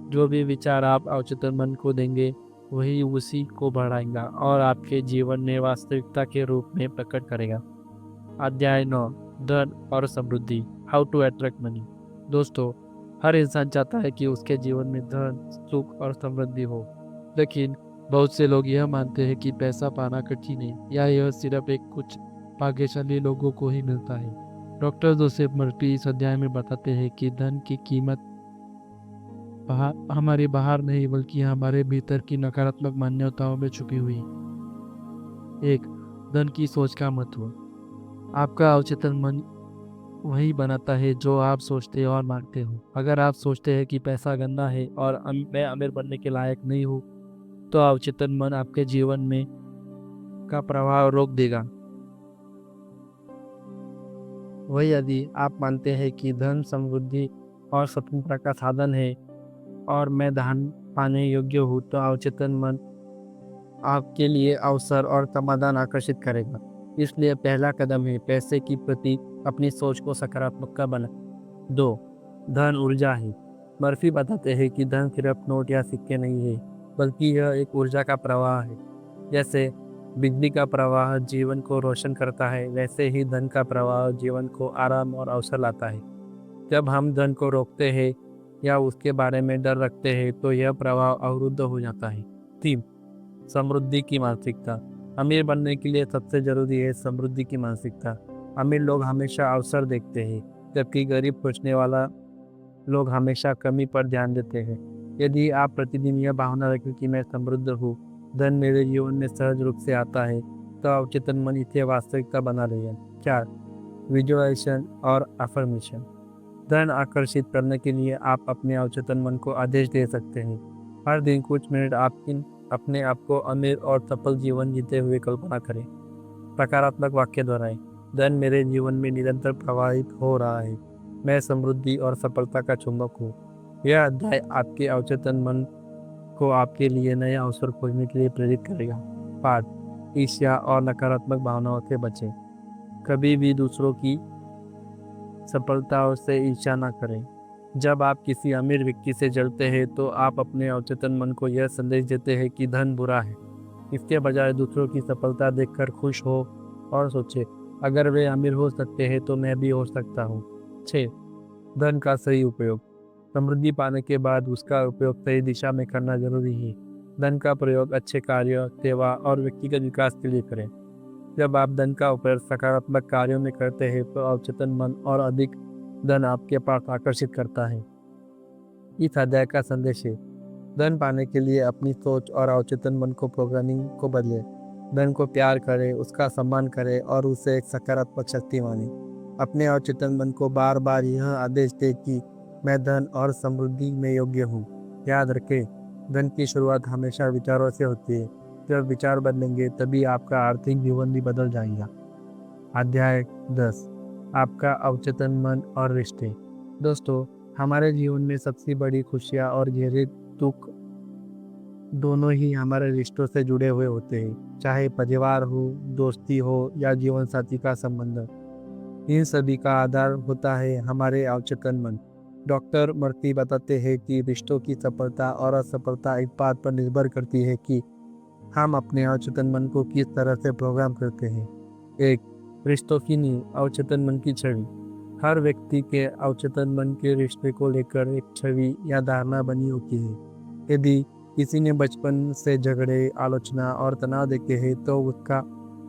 जो भी विचार आप अवचेतन मन को देंगे वही उसी को बढ़ाएगा और आपके जीवन में वास्तविकता के रूप में प्रकट करेगा। अध्याय 9, धन और समृद्धि, हाउ टू अट्रैक्ट मनी। दोस्तों, हर इंसान चाहता है कि उसके जीवन में धन, सुख और समृद्धि हो, लेकिन बहुत से लोग यह मानते हैं कि पैसा पाना कठिन है या यह सिर्फ एक कुछ भाग्यशाली लोगों को ही मिलता है। डॉक्टर जोसेफ मर्फी इस अध्याय में बताते हैं कि धन की कीमत हमारे बाहर नहीं बल्कि हमारे भीतर की नकारात्मक मान्यताओं में छुपी हुई है। एक, धन की सोच का महत्व। आपका अवचेतन मन वही बनाता है जो आप सोचते और मांगते हो। अगर आप सोचते हैं कि पैसा गंदा है और मैं अमीर बनने के लायक नहीं हूँ, तो अवचेतन मन आपके जीवन में का प्रभाव रोक देगा। वही यदि आप मानते हैं कि धन समृद्धि और स्वतंत्रता का साधन है और मैं धन पाने योग्य हूँ, तो अवचेतन मन आपके लिए अवसर और समाधान आकर्षित करेगा। इसलिए पहला कदम है पैसे की प्रति अपनी सोच को सकारात्मक का बना। 2, धन ऊर्जा है। मर्फी बताते हैं कि धन सिर्फ नोट या सिक्के नहीं है, बल्कि यह एक ऊर्जा का प्रवाह है। जैसे बिजली का प्रवाह जीवन को रोशन करता है, वैसे ही धन का प्रवाह जीवन को आराम और अवसर लाता है। जब हम धन को रोकते हैं या उसके बारे में डर रखते हैं, तो यह प्रवाह अवरुद्ध हो जाता है। 3, समृद्धि की मानसिकता। अमीर बनने के लिए सबसे जरूरी है समृद्धि की मानसिकता। अमीर लोग हमेशा अवसर देखते हैं, जबकि गरीब सोचने वाला लोग हमेशा कमी पर ध्यान देते हैं। यदि आप प्रतिदिन यह भावना रखें कि मैं समृद्ध हूँ, धन मेरे जीवन में सहज रूप से आता है, तो अवचेतन मन इसे वास्तविकता बना लेगा। 4, विजुअलाइजेशन और अफर्मेशन। धन आकर्षित करने के लिए आप अपने अवचेतन मन को आदेश दे सकते हैं। हर दिन कुछ मिनट अपने आप को अमीर और सफल जीवन जीते हुए कल्पना करें। सकारात्मक वाक्य दोहराएं। धन मेरे जीवन में निरंतर प्रवाहित हो रहा है। मैं समृद्धि और सफलता का चुंबक हूँ। यह अध्याय आपके अवचेतन मन को आपके लिए नए अवसर खोजने के लिए प्रेरित करेगा। 5, ईर्ष्या और नकारात्मक भावनाओं से बचें। कभी भी दूसरों की सफलताओं से ईर्ष्या न करें। जब आप किसी अमीर व्यक्ति से जलते हैं, तो आप अपने अवचेतन मन को यह संदेश देते हैं कि धन बुरा है। इसके बजाय दूसरों की सफलता देखकर खुश हो और सोचे, अगर वे अमीर हो सकते हैं तो मैं भी हो सकता हूँ। 6, धन का सही उपयोग। समृद्धि पाने के बाद उसका उपयोग सही दिशा में करना जरूरी है। धन का प्रयोग अच्छे कार्य, सेवा और व्यक्तिगत विकास के लिए करें। जब आप धन का उपयोग सकारात्मक कार्यों में करते हैं, तो अवचेतन मन और अधिक धन आपके पास आकर्षित करता है। इस अध्याय का संदेश है, धन पाने के लिए अपनी सोच और अवचेतन मन को प्रोग्रामिंग को बदलें। धन को प्यार करें, उसका सम्मान करें और उसे एक सकारात्मक शक्ति मानें। अपने अवचेतन मन को बार बार यह आदेश दें कि मैं धन और समृद्धि में योग्य हूँ। याद रखें, धन की शुरुआत हमेशा विचारों से होती है। जब विचार बदलेंगे तभी आपका आर्थिक जीवन भी बदल जाएगा। अध्याय 10, आपका अवचेतन मन और रिश्ते। दोस्तों, हमारे जीवन में सबसे बड़ी खुशियाँ और गहरे दुख दोनों ही हमारे रिश्तों से जुड़े हुए होते हैं, चाहे परिवार हो, दोस्ती हो या जीवन साथी का संबंध। इन सभी का आधार होता है हमारे अवचेतन मन। डॉक्टर मर्फी बताते हैं कि रिश्तों की सफलता और असफलता इस बात पर निर्भर करती है कि हम अपने अवचेतन मन को किस तरह से प्रोग्राम करते हैं। 1, रिश्तों की नींव, अवचेतन मन की छवि। हर व्यक्ति के अवचेतन मन के रिश्ते को लेकर एक छवि या धारणा बनी होती है। यदि किसी ने बचपन से झगड़े, आलोचना और तनाव देखे हैं, तो उसका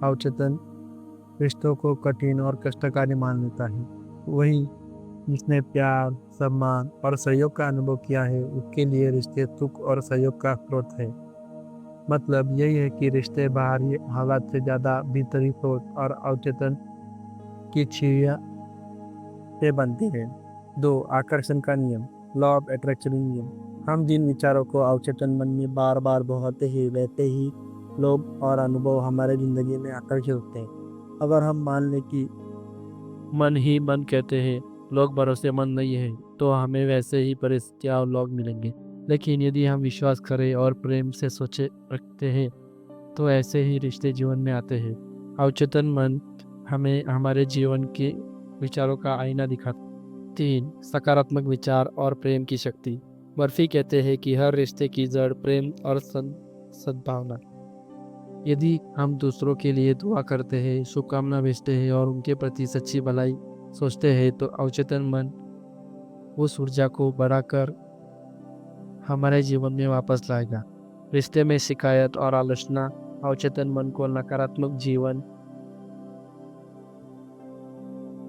अवचेतन रिश्तों को कठिन और कष्टकारी मान लेता है। वहीं जिसने प्यार, सम्मान और सहयोग का अनुभव किया है, उसके लिए रिश्ते सुख और सहयोग का स्रोत है। मतलब यही है कि रिश्ते बाहरी हालात से ज़्यादा भीतरी सोच और अवचेतन की छवियाँ से बनते हैं। 2, आकर्षण का नियम, लॉ ऑफ अट्रैक्शन नियम। हम जिन विचारों को अवचेतन मन में बार बार दोहराते हैं, वैसे ही लोग और अनुभव हमारे जिंदगी में आकर्षित होते हैं। अगर हम मान लें कि मन ही मन कहते हैं, लोग भरोसेमंद नहीं है, तो हमें वैसे ही परिस्थितियाँ और लोग मिलेंगे। लेकिन यदि हम विश्वास करें और प्रेम से सोचे रखते हैं तो ऐसे ही रिश्ते जीवन में आते हैं। अवचेतन मन हमें हमारे जीवन के विचारों का आईना दिखाता है। 3. सकारात्मक विचार और प्रेम की शक्ति। मर्फी कहते हैं कि हर रिश्ते की जड़ प्रेम और सद्भावना। यदि हम दूसरों के लिए दुआ करते हैं, शुभकामना भेजते हैं और उनके प्रति सच्ची भलाई सोचते हैं तो अवचेतन मन उस ऊर्जा को बढ़ाकर हमारे जीवन में वापस लाएगा। रिश्ते में शिकायत और आलोचना अवचेतन मन को नकारात्मक जीवन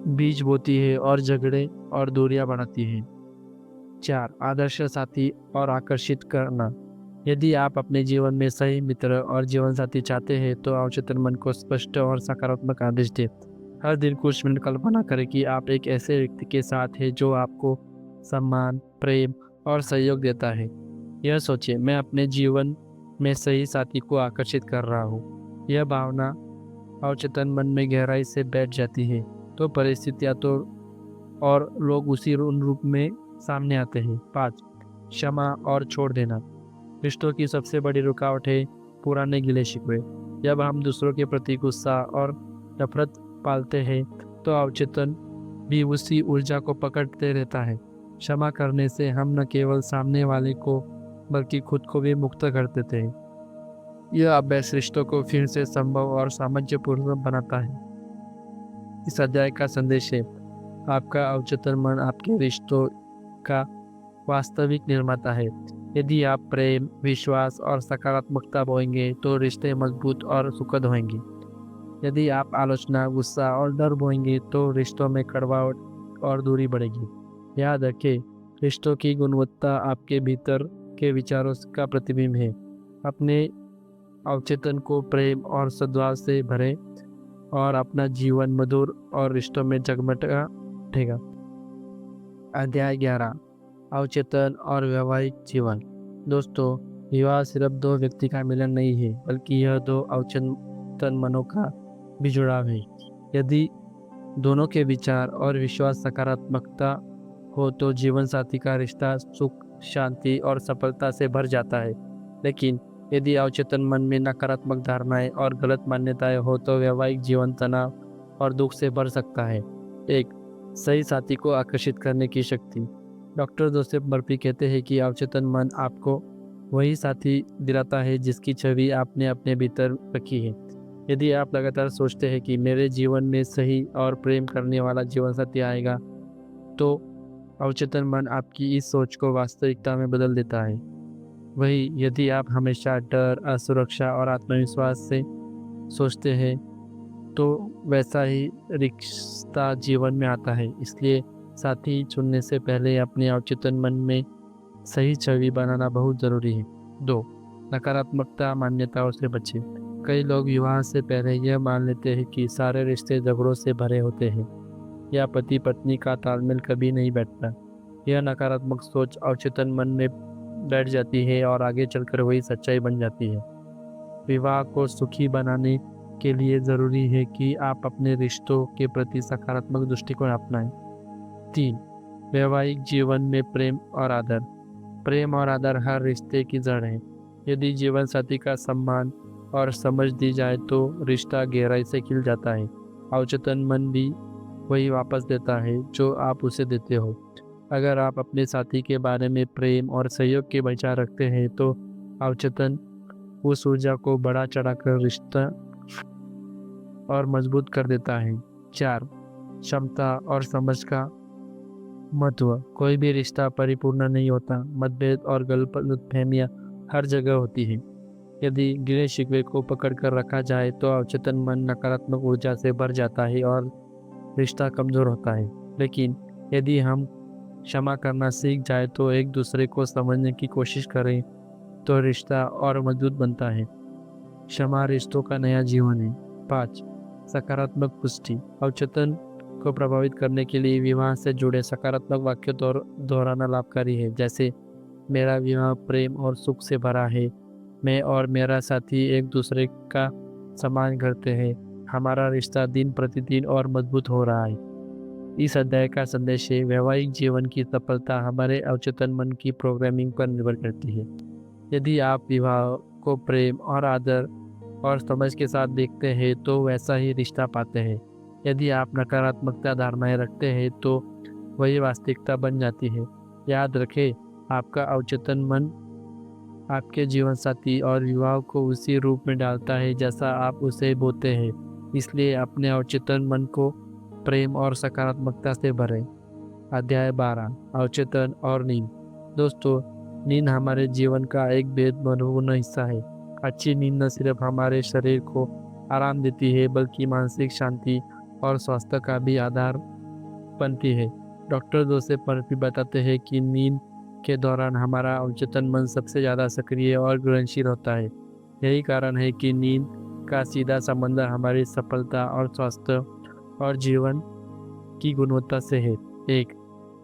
बीज बोती है और झगड़े और दूरियां बढ़ाती है। 4. आदर्श साथी और आकर्षित करना। यदि आप अपने जीवन में सही मित्र और जीवन साथी चाहते हैं तो अवचेतन मन को स्पष्ट और सकारात्मक आदेश दें। हर दिन कुछ मिनट कल्पना करें कि आप एक ऐसे व्यक्ति के साथ हैं जो आपको सम्मान, प्रेम और सहयोग देता है। यह सोचिए, मैं अपने जीवन में सही साथी को आकर्षित कर रहा हूँ। यह भावना अवचेतन मन में गहराई से बैठ जाती है तो परिस्थितियाँ तो और लोग उसी रूप में सामने आते हैं। 5. क्षमा और छोड़ देना। रिश्तों की सबसे बड़ी रुकावट है पुराने गिले शिकवे। जब हम दूसरों के प्रति गुस्सा और नफरत पालते हैं तो अवचेतन भी उसी ऊर्जा को पकड़ते रहता है। क्षमा करने से हम न केवल सामने वाले को बल्कि खुद को भी मुक्त कर देते हैं। यह अभ्यास रिश्तों को फिर से संभव और सामंजस्यपूर्ण बनाता है। इस अध्याय का संदेश है, आपका अवचेतन मन आपके रिश्तों का वास्तविक निर्माता है। यदि आप प्रेम, विश्वास और सकारात्मकता बोएंगे तो रिश्ते मजबूत और सुखद होंगे। यदि आप आलोचना, गुस्सा और डर बोएंगे तो रिश्तों में कड़वाहट और दूरी बढ़ेगी। याद रखें, रिश्तों की गुणवत्ता आपके भीतर के विचारों का प्रतिबिंब है। अपने अवचेतन को प्रेम और सद्भाव से भरें और अपना जीवन मधुर और रिश्तों में जगमगा उठेगा। अध्याय 11, अवचेतन और वैवाहिक जीवन। दोस्तों, विवाह सिर्फ दो व्यक्ति का मिलन नहीं है, बल्कि यह दो अवचेतन मनों का भी जुड़ाव है। यदि दोनों के विचार और विश्वास सकारात्मकता हो तो जीवन साथी का रिश्ता सुख, शांति और सफलता से भर जाता है। लेकिन यदि अवचेतन मन में नकारात्मक धारणाएं और गलत मान्यताएं हो तो वैवाहिक जीवन तनाव और दुख से भर सकता है। 1. सही साथी को आकर्षित करने की शक्ति। डॉक्टर जोसेफ मर्फी कहते हैं कि अवचेतन मन आपको वही साथी दिलाता है जिसकी छवि आपने अपने भीतर रखी है। यदि आप लगातार सोचते हैं कि मेरे जीवन में सही और प्रेम करने वाला जीवन साथी आएगा तो अवचेतन मन आपकी इस सोच को वास्तविकता में बदल देता है। वही यदि आप हमेशा डर, असुरक्षा और आत्मविश्वास से सोचते हैं तो वैसा ही रिश्ता जीवन में आता है। इसलिए साथी चुनने से पहले अपने अवचेतन मन में सही छवि बनाना बहुत ज़रूरी है। 2. नकारात्मकता मान्यताओं से बचें। कई लोग विवाह से पहले यह मान लेते हैं कि सारे रिश्ते झगड़ों से भरे होते हैं या पति पत्नी का तालमेल कभी नहीं बैठता। यह नकारात्मक सोच अवचेतन मन में बैठ जाती है और आगे चलकर वही सच्चाई बन जाती है। विवाह को सुखी बनाने के लिए ज़रूरी है कि आप अपने रिश्तों के प्रति सकारात्मक दृष्टिकोण अपनाएं। 3. वैवाहिक जीवन में प्रेम और आदर। प्रेम और आदर हर रिश्ते की जड़ है। यदि जीवन साथी का सम्मान और समझ दी जाए तो रिश्ता गहराई से खिल जाता है। अवचेतन मन भी वही वापस देता है जो आप उसे देते हो। अगर आप अपने साथी के बारे में प्रेम और सहयोग के विचार रखते हैं तो अवचेतन उस ऊर्जा को बढ़ा चढ़ाकर रिश्ता और मजबूत कर देता है। 4. क्षमता और समझ का महत्व। कोई भी रिश्ता परिपूर्ण नहीं होता। मतभेद और गलतफहमियां हर जगह होती है। यदि गिले शिकवे को पकड़ कर रखा जाए तो अवचेतन मन नकारात्मक ऊर्जा से भर जाता है और रिश्ता कमज़ोर होता है। लेकिन यदि हम क्षमा करना सीख जाए तो एक दूसरे को समझने की कोशिश करें तो रिश्ता और मजबूत बनता है। क्षमा रिश्तों का नया जीवन है। 5. सकारात्मक पुष्टि। अवचेतन को प्रभावित करने के लिए विवाह से जुड़े सकारात्मक वाक्य दोहराना लाभकारी है, जैसे मेरा विवाह प्रेम और सुख से भरा है, मैं और मेरा साथी एक दूसरे का सम्मान करते हैं, हमारा रिश्ता दिन प्रतिदिन और मजबूत हो रहा है। इस अध्याय का संदेश है वैवाहिक जीवन की सफलता हमारे अवचेतन मन की प्रोग्रामिंग पर निर्भर करती है। यदि आप विवाह को प्रेम और आदर और समझ के साथ देखते हैं तो वैसा ही रिश्ता पाते हैं। यदि आप नकारात्मकता धारणाएं रखते हैं तो वही वास्तविकता बन जाती है। याद रखें, आपका अवचेतन मन आपके जीवन साथी और विवाह को उसी रूप में डालता है जैसा आप उसे बोते हैं। इसलिए अपने अवचेतन मन को प्रेम और सकारात्मकता से भरें। अध्याय 12 अवचेतन और नींद। दोस्तों, नींद हमारे जीवन का एक बेहद महत्वपूर्ण हिस्सा है। अच्छी नींद न सिर्फ हमारे शरीर को आराम देती है बल्कि मानसिक शांति और स्वास्थ्य का भी आधार बनती है। डॉक्टर जोसेफ मर्फी बताते हैं कि नींद के दौरान हमारा अवचेतन मन सबसे ज़्यादा सक्रिय और ग्रहणशील होता है। यही कारण है कि नींद का सीधा संबंध हमारी सफलता और स्वास्थ्य और जीवन की गुणवत्ता से है। एक,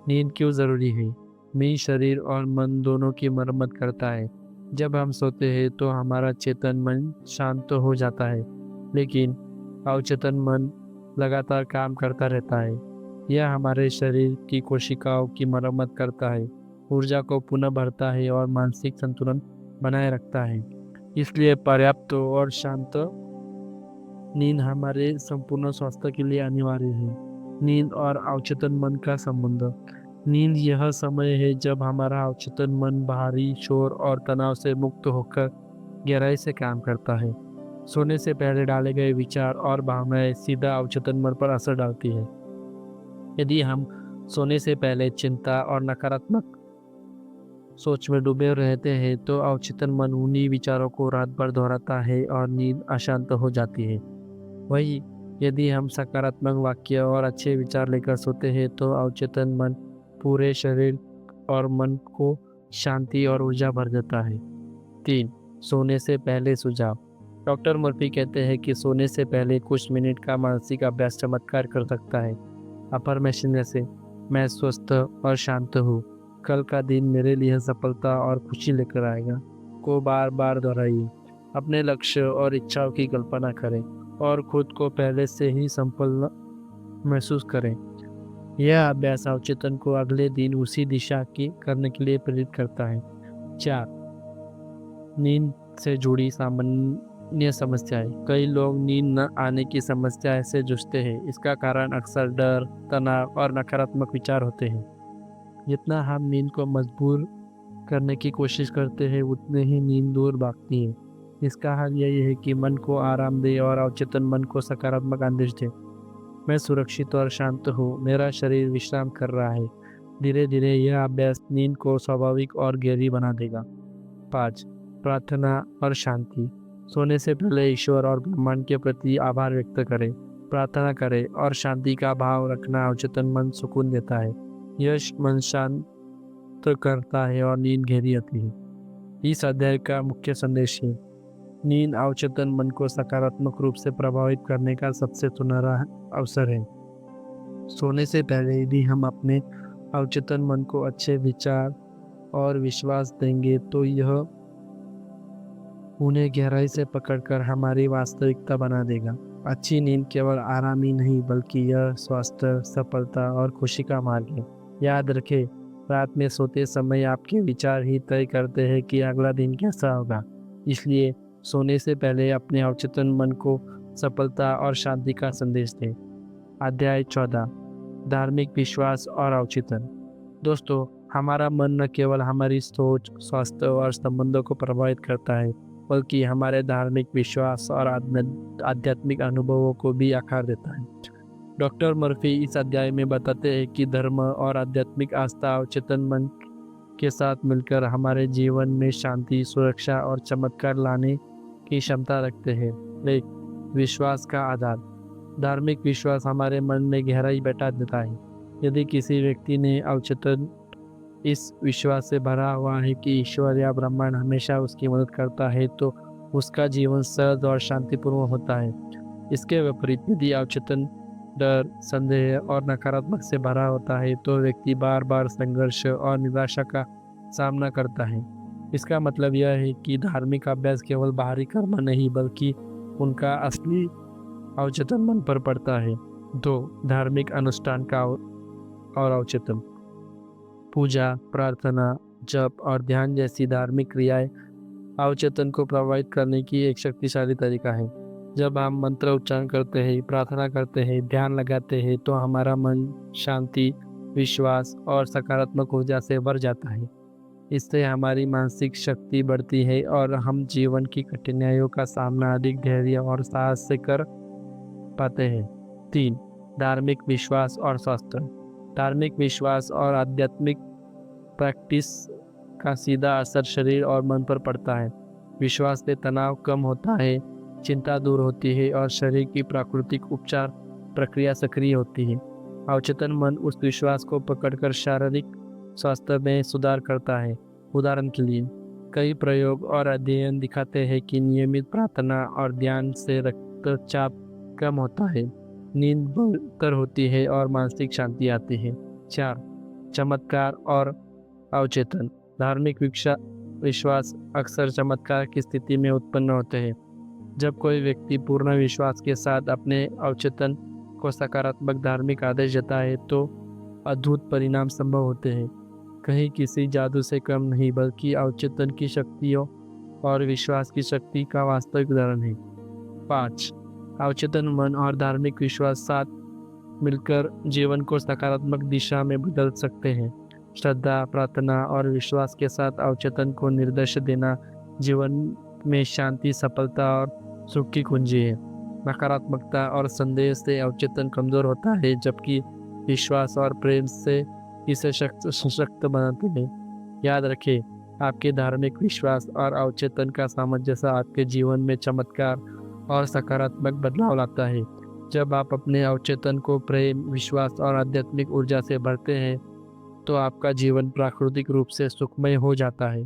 नींद क्यों ज़रूरी है? नींद शरीर और मन दोनों की मरम्मत करता है। जब हम सोते हैं तो हमारा चेतन मन शांत हो जाता है, लेकिन अवचेतन मन लगातार काम करता रहता है। यह हमारे शरीर की कोशिकाओं की मरम्मत करता है, ऊर्जा को पुनः भरता है और मानसिक संतुलन बनाए रखता है। इसलिए पर्याप्त और शांत नींद हमारे संपूर्ण स्वास्थ्य के लिए अनिवार्य है। नींद और अवचेतन मन का संबंध। नींद यह समय है जब हमारा अवचेतन मन बाहरी शोर और तनाव से मुक्त होकर गहराई से काम करता है। सोने से पहले डाले गए विचार और भावनाएं सीधा अवचेतन मन पर असर डालती है। यदि हम सोने से पहले चिंता और नकारात्मक सोच में डूबे रहते हैं तो अवचेतन मन उन्हीं विचारों को रात भर दोहराता है और नींद अशांत हो जाती है। वही यदि हम सकारात्मक वाक्य और अच्छे विचार लेकर सोते हैं तो अवचेतन मन पूरे शरीर और मन को शांति और ऊर्जा भर देता है। 3. सोने से पहले सुझाव। डॉक्टर मर्फी कहते हैं कि सोने से पहले कुछ मिनट का मानसिक अभ्यास चमत्कार कर सकता है। अफर्मेशन जैसे, मैं स्वस्थ और शांत हूँ, कल का दिन मेरे लिए सफलता और खुशी लेकर आएगा, को बार बार दोहराइए। अपने लक्ष्य और इच्छाओं की कल्पना करें और खुद को पहले से ही संपन्न महसूस करें। यह अभ्यास अवचेतन को अगले दिन उसी दिशा की करने के लिए प्रेरित करता है। 4. नींद से जुड़ी सामान्य समस्याएं। कई लोग नींद न आने की समस्या से जूझते हैं। इसका कारण अक्सर डर, तनाव और नकारात्मक विचार होते हैं। जितना हम नींद को मजबूर करने की कोशिश करते हैं उतने ही नींद दूर भागती है। इसका हल यही है कि मन को आराम दे और अवचेतन मन को सकारात्मक आदेश दे। मैं सुरक्षित और शांत हूँ, मेरा शरीर विश्राम कर रहा है। धीरे धीरे यह अभ्यास नींद को स्वाभाविक और गहरी बना देगा। 5. प्रार्थना और शांति। सोने से पहले ईश्वर और ब्रह्मांड के प्रति आभार व्यक्त करें, प्रार्थना करें और शांति का भाव रखना अवचेतन मन सुकून देता है। यह मन शांत करता है और नींद गहरी आती है। इस अध्याय का मुख्य संदेश है, नींद अवचेतन मन को सकारात्मक रूप से प्रभावित करने का सबसे सुनहरा अवसर है। सोने से पहले यदि हम अपने अवचेतन मन को अच्छे विचार और विश्वास देंगे तो यह उन्हें गहराई से पकड़कर हमारी वास्तविकता बना देगा। अच्छी नींद केवल आराम ही नहीं बल्कि यह स्वास्थ्य, सफलता और खुशी का मार्ग है। याद रखें, रात में सोते समय आपके विचार ही तय करते हैं कि अगला दिन कैसा होगा। इसलिए सोने से पहले अपने अवचेतन मन को सफलता और शांति का संदेश दें। अध्याय 14 धार्मिक विश्वास और अवचेतन। दोस्तों, हमारा मन न केवल हमारी सोच, स्वास्थ्य और संबंधों को प्रभावित करता है बल्कि हमारे धार्मिक विश्वास और आध्यात्मिक अनुभवों को भी आकार देता है। डॉक्टर मर्फी इस अध्याय में बताते हैं कि धर्म और आध्यात्मिक आस्था अवचेतन मन के साथ मिलकर हमारे जीवन में शांति, सुरक्षा और चमत्कार लाने की क्षमता रखते हैं। एक, विश्वास का आधार। धार्मिक विश्वास हमारे मन में गहराई बैठा देता है। यदि किसी व्यक्ति ने अवचेतन इस विश्वास से भरा हुआ है कि ईश्वर या ब्रह्मांड हमेशा उसकी मदद करता है तो उसका जीवन सहज और शांतिपूर्ण होता है। इसके विपरीत यदि अवचेतन डर, संदेह और नकारात्मक से भरा होता है तो व्यक्ति बार बार संघर्ष और निराशा का सामना करता है। इसका मतलब यह है कि धार्मिक अभ्यास केवल बाहरी कर्म नहीं बल्कि उनका असली अवचेतन मन पर पड़ता है। 2. धार्मिक अनुष्ठान का और अवचेतन। पूजा, प्रार्थना, जप और ध्यान जैसी धार्मिक क्रियाएं अवचेतन को प्रभावित करने की एक शक्तिशाली तरीका है। जब हम मंत्र उच्चारण करते हैं, प्रार्थना करते हैं, ध्यान लगाते हैं, तो हमारा मन शांति, विश्वास और सकारात्मक ऊर्जा से भर जाता है। इससे हमारी मानसिक शक्ति बढ़ती है और हम जीवन की कठिनाइयों का सामना अधिक धैर्य और साहस से कर पाते हैं। 3. धार्मिक विश्वास और स्वास्थ्य। धार्मिक विश्वास और आध्यात्मिक प्रैक्टिस का सीधा असर शरीर और मन पर पड़ता है। विश्वास से तनाव कम होता है, चिंता दूर होती है और शरीर की प्राकृतिक उपचार प्रक्रिया सक्रिय होती है। अवचेतन मन उस विश्वास को पकड़कर शारीरिक स्वास्थ्य में सुधार करता है। उदाहरण के लिए, कई प्रयोग और अध्ययन दिखाते हैं कि नियमित प्रार्थना और ध्यान से रक्तचाप कम होता है, नींद बेहतर होती है और मानसिक शांति आती है। 4. चमत्कार और अवचेतन। धार्मिक विश्वास अक्सर चमत्कार की स्थिति में उत्पन्न होते हैं। जब कोई व्यक्ति पूर्ण विश्वास के साथ अपने अवचेतन को सकारात्मक धार्मिक आदेश देता है तो अद्भुत परिणाम संभव होते हैं। कहीं किसी जादू से कम नहीं, बल्कि अवचेतन की शक्तियों और विश्वास की शक्ति का वास्तविक उदाहरण है। 5. अवचेतन मन और धार्मिक विश्वास साथ मिलकर जीवन को सकारात्मक दिशा में बदल सकते हैं। श्रद्धा, प्रार्थना और विश्वास के साथ अवचेतन को निर्देश देना जीवन में शांति, सफलता और सुख की कुंजी है। नकारात्मकता और संदेह से अवचेतन कमजोर होता है, जबकि विश्वास और प्रेम से इसे सशक्त बनाते हैं। याद रखें, आपके धार्मिक विश्वास और अवचेतन का सामंजस्य आपके जीवन में चमत्कार और सकारात्मक बदलाव लाता है। जब आप अपने अवचेतन को प्रेम, विश्वास और आध्यात्मिक ऊर्जा से भरते हैं तो आपका जीवन प्राकृतिक रूप से सुखमय हो जाता है।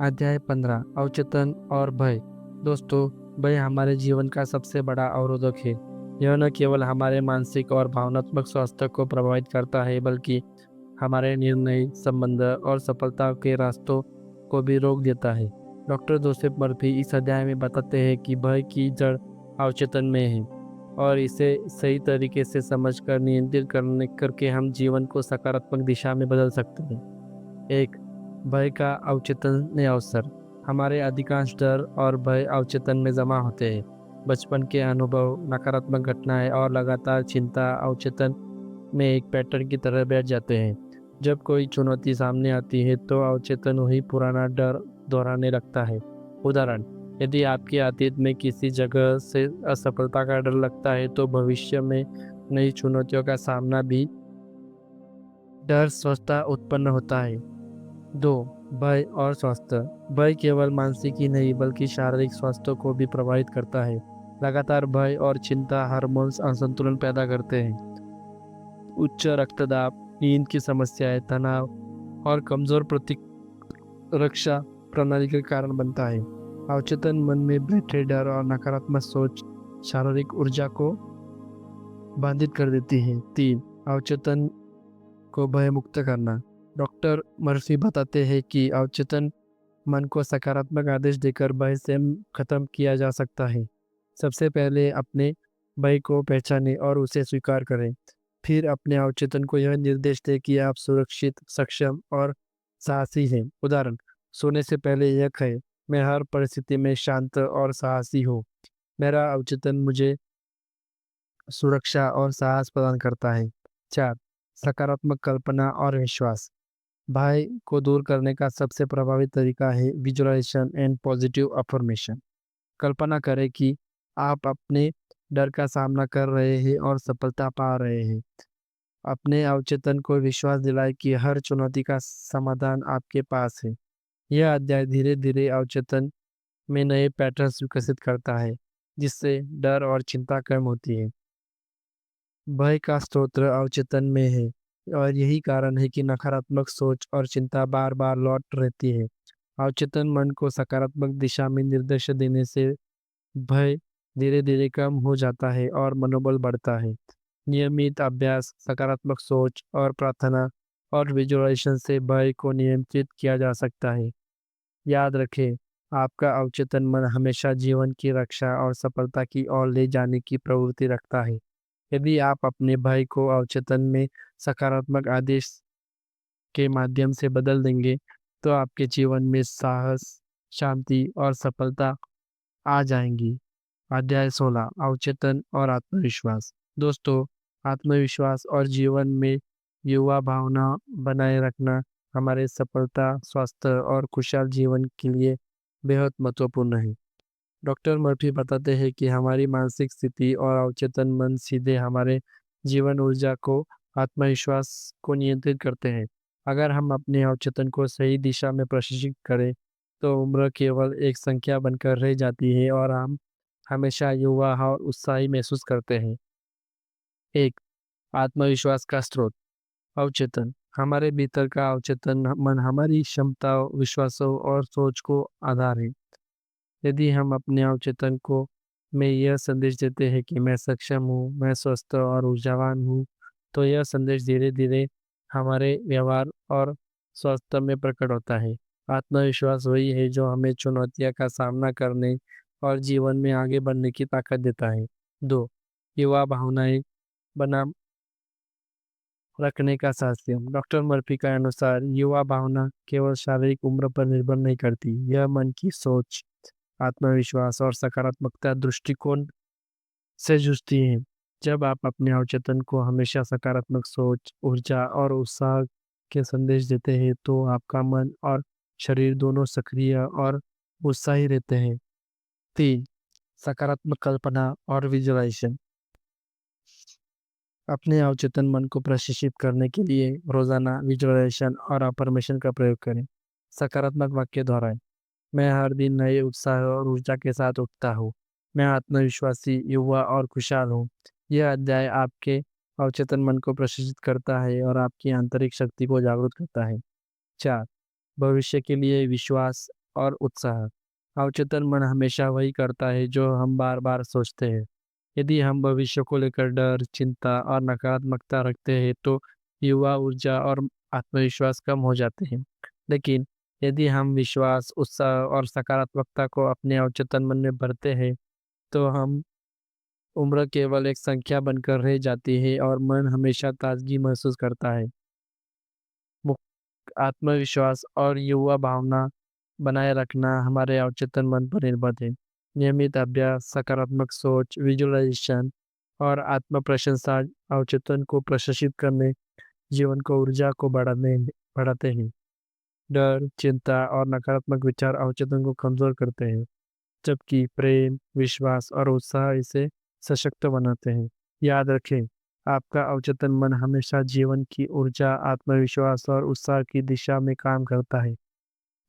अध्याय 15, अवचेतन और भय। दोस्तों, भय हमारे जीवन का सबसे बड़ा अवरोधक है। यह न केवल हमारे मानसिक और भावनात्मक स्वास्थ्य को प्रभावित करता है, बल्कि हमारे निर्णय, संबंध और सफलता के रास्तों को भी रोक देता है। डॉक्टर जोसेफ मर्फी इस अध्याय में बताते हैं कि भय की जड़ अवचेतन में है और इसे सही तरीके से समझकर नियंत्रित करके हम जीवन को सकारात्मक दिशा में बदल सकते हैं। 1. भय का अवचेतन में अवसर। हमारे अधिकांश डर और भय अवचेतन में जमा होते हैं। बचपन के अनुभव, नकारात्मक घटनाएं और लगातार चिंता अवचेतन में एक पैटर्न की तरह बैठ जाते हैं। जब कोई चुनौती सामने आती है तो अवचेतन वही पुराना डर दोहराने लगता है। उदाहरण, यदि आपके अतीत में किसी जगह से असफलता का डर लगता है तो भविष्य में नई चुनौतियों का सामना भी डर स्वतः उत्पन्न होता है। 2. भय और स्वास्थ्य। भय केवल मानसिक ही नहीं बल्कि शारीरिक स्वास्थ्य को भी प्रभावित करता है। लगातार भय और चिंता हार्मोन्स असंतुलन पैदा करते हैं। उच्च रक्तदाब, नींद की समस्याएं, तनाव और कमजोर प्रतिरक्षा प्रणाली के कारण बनता है। अवचेतन मन में बैठे डर और नकारात्मक सोच शारीरिक ऊर्जा को बाधित कर देती है। 3. अवचेतन को भय मुक्त करना। डॉक्टर मर्फी बताते हैं कि अवचेतन मन को सकारात्मक आदेश देकर भय से खत्म किया जा सकता है। सबसे पहले अपने भय को पहचानें और उसे स्वीकार करें। फिर अपने अवचेतन को यह निर्देश दें कि आप सुरक्षित, सक्षम और साहसी हैं। उदाहरण, सोने से पहले यह कहें, मैं हर परिस्थिति में शांत और साहसी हूँ। मेरा अवचेतन मुझे सुरक्षा और साहस प्रदान करता है। 4. सकारात्मक कल्पना और विश्वास। भय को दूर करने का सबसे प्रभावी तरीका है विजुअलाइजेशन एंड पॉजिटिव अफर्मेशन। कल्पना करें कि आप अपने डर का सामना कर रहे हैं और सफलता पा रहे हैं। अपने अवचेतन को विश्वास दिलाए कि हर चुनौती का समाधान आपके पास है। यह अध्याय धीरे धीरे अवचेतन में नए पैटर्न्स विकसित करता है, जिससे डर और चिंता कम होती है। भय का स्रोत अवचेतन में है और यही कारण है कि नकारात्मक सोच और चिंता बार बार लौट रहती है। अवचेतन मन को सकारात्मक दिशा में निर्देश देने से भय धीरे धीरे कम हो जाता है और मनोबल बढ़ता है। नियमित अभ्यास, सकारात्मक सोच और प्रार्थना और विजुअलाइजेशन से भय को नियंत्रित किया जा सकता है। याद रखें, आपका अवचेतन मन हमेशा जीवन की रक्षा और सफलता की ओर ले जाने की प्रवृत्ति रखता है। यदि आप अपने भय को अवचेतन में सकारात्मक आदेश के माध्यम से बदल देंगे, तो आपके जीवन में साहस, शांति और सफलता आ जाएंगी। अध्याय 16 अवचेतन और आत्मविश्वास। दोस्तों, आत्मविश्वास और जीवन में युवा भावना बनाए रखना हमारे सफलता, स्वास्थ्य और खुशहाल जीवन के लिए बेहद महत्वपूर्ण है। डॉक्टर मर्फी बताते हैं कि हमारी मानसिक स्थिति और अवचेतन मन सीधे हमारे जीवन ऊर्जा को आत्मविश्वास को नियंत्रित करते हैं। अगर हम अपने अवचेतन को सही दिशा में प्रशिक्षित करें, तो उम्र केवल एक संख्या बनकर रह जाती है और हम हमेशा युवा और उत्साही महसूस करते हैं। एक, आत्मविश्वास का स्रोत। अवचेतन हमारे भीतर का अवचेतन मन हमारी क्षमताओं, विश्वासों और सोच को आधार है। यदि हम अपने अवचेतन को में यह संदेश देते हैं कि मैं सक्षम हूँ, मैं स्वस्थ और ऊर्जावान हूँ, तो यह संदेश धीरे धीरे हमारे व्यवहार और स्वास्थ्य में प्रकट होता है। आत्मविश्वास वही है जो हमें चुनौतियों का सामना करने और जीवन में आगे बढ़ने की ताकत देता है। दो, युवा भावनाएं बनाम रखने का साहस्य। डॉक्टर मर्फी के अनुसार युवा भावना केवल शारीरिक उम्र पर निर्भर नहीं करती, यह मन की सोच, आत्मविश्वास और सकारात्मकता दृष्टिकोण से जुड़ती है। जब आप अपने अवचेतन को हमेशा सकारात्मक सोच, ऊर्जा और उत्साह के संदेश देते हैं, तो आपका मन और शरीर दोनों सक्रिय और उत्साही रहते हैं। तीन, सकारात्मक कल्पना और विजुअलाइजेशन। अपने अवचेतन मन को प्रशिक्षित करने के लिए रोजाना विजुअलाइजेशन और अफर्मेशन का प्रयोग करें। सकारात्मक वाक्य दोहराएं। मैं हर दिन नए उत्साह और ऊर्जा के साथ उठता हूँ। मैं आत्मविश्वासी, युवा और खुशहाल हूँ। यह अध्याय आपके अवचेतन मन को प्रशिक्षित करता है और आपकी आंतरिक शक्ति को जागरूक करता है। 4, भविष्य के लिए विश्वास और उत्साह। अवचेतन मन हमेशा वही करता है जो हम बार बार सोचते हैं। यदि हम भविष्य को लेकर डर, चिंता और नकारात्मकता रखते हैं, तो युवा ऊर्जा और आत्मविश्वास कम हो जाते हैं। लेकिन यदि हम विश्वास, उत्साह और सकारात्मकता को अपने अवचेतन मन में भरते हैं, तो हम उम्र केवल एक संख्या बनकर रह जाती है और मन हमेशा ताजगी महसूस करता है। आत्मविश्वास और युवा भावना बनाए रखना हमारे अवचेतन मन पर निर्भर है। नियमित अभ्यास, सकारात्मक सोच, विजुअलाइजेशन और आत्म प्रशंसा अवचेतन को प्रशिक्षित करने जीवन को ऊर्जा को बढ़ाते हैं। डर, चिंता और नकारात्मक विचार अवचेतन को कमजोर करते हैं, जबकि प्रेम, विश्वास और उत्साह इसे सशक्त बनाते हैं। याद रखें, आपका अवचेतन मन हमेशा जीवन की ऊर्जा, आत्मविश्वास और उत्साह की दिशा में काम करता है।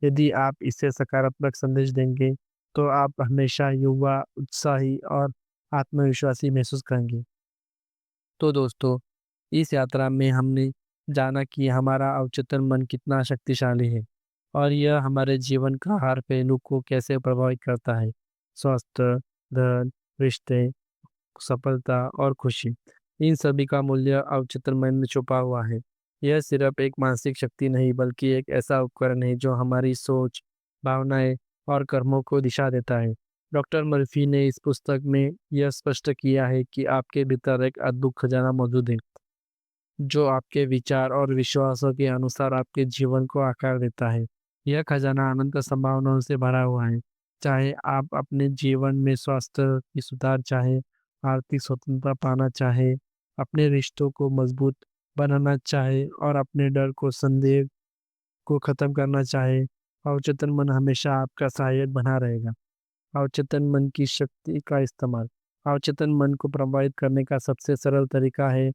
यदि आप इसे सकारात्मक संदेश देंगे, तो आप हमेशा युवा, उत्साही और आत्मविश्वासी महसूस करेंगे। तो दोस्तों, इस यात्रा में हमने जाना कि हमारा अवचेतन मन कितना शक्तिशाली है और यह हमारे जीवन का हर पहलू को कैसे प्रभावित करता है। स्वास्थ्य, धन, रिश्ते, सफलता और खुशी, इन सभी का मूल्य अवचेतन मन में छुपा हुआ है। यह सिर्फ एक मानसिक शक्ति नहीं, बल्कि एक ऐसा उपकरण है जो हमारी सोच, भावनाएं और कर्मों को दिशा देता है। डॉक्टर मर्फी ने इस पुस्तक में यह स्पष्ट किया है कि आपके भीतर एक अद्भुत खजाना मौजूद है, जो आपके विचार और विश्वासों के अनुसार आपके जीवन को आकार देता है। यह खजाना अनंत संभावनाओं से भरा हुआ है। चाहे आप अपने जीवन में स्वास्थ्य की सुधार चाहे, आर्थिक स्वतंत्रता पाना चाहे, अपने रिश्तों को मजबूत बनाना चाहे और अपने डर को, संदेह को खत्म करना चाहे, अवचेतन मन हमेशा आपका सहायक बना रहेगा। अवचेतन मन की शक्ति का इस्तेमाल। अवचेतन मन को प्रभावित करने का सबसे सरल तरीका है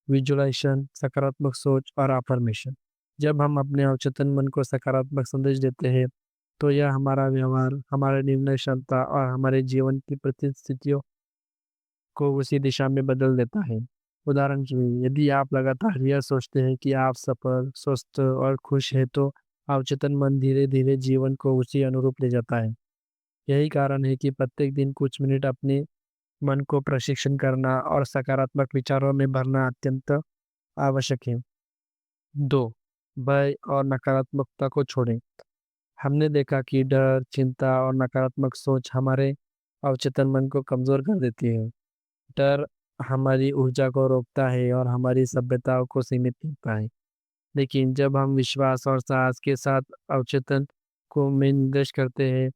विजुअलाइजेशन, सकारात्मक सोच और अफर्मेशन। जब हम अपने अवचेतन मन को सकारात्मक संदेश देते हैं, तो यह हमारा व्यवहार, हमारे निर्णय क्षमता और हमारे जीवन की परिस्थितियों को उसी दिशा में बदल देता है। उदाहरण के लिए, यदि आप लगातार यह सोचते हैं कि आप सफल, स्वस्थ और खुश हैं, तो अवचेतन मन धीरे धीरे जीवन को उसी अनुरूप ले जाता है। यही कारण है कि प्रत्येक दिन कुछ मिनट अपने मन को प्रशिक्षण करना और सकारात्मक विचारों में भरना अत्यंत आवश्यक है। 2, भय और नकारात्मकता को छोड़ें। हमने देखा कि डर, चिंता और नकारात्मक सोच हमारे अवचेतन मन को कमज़ोर कर देती है। डर हमारी ऊर्जा को रोकता है और हमारी सभ्यताओं को सीमित करता है। लेकिन जब हम विश्वास और साहस के साथ अवचेतन को में निर्देश करते हैं,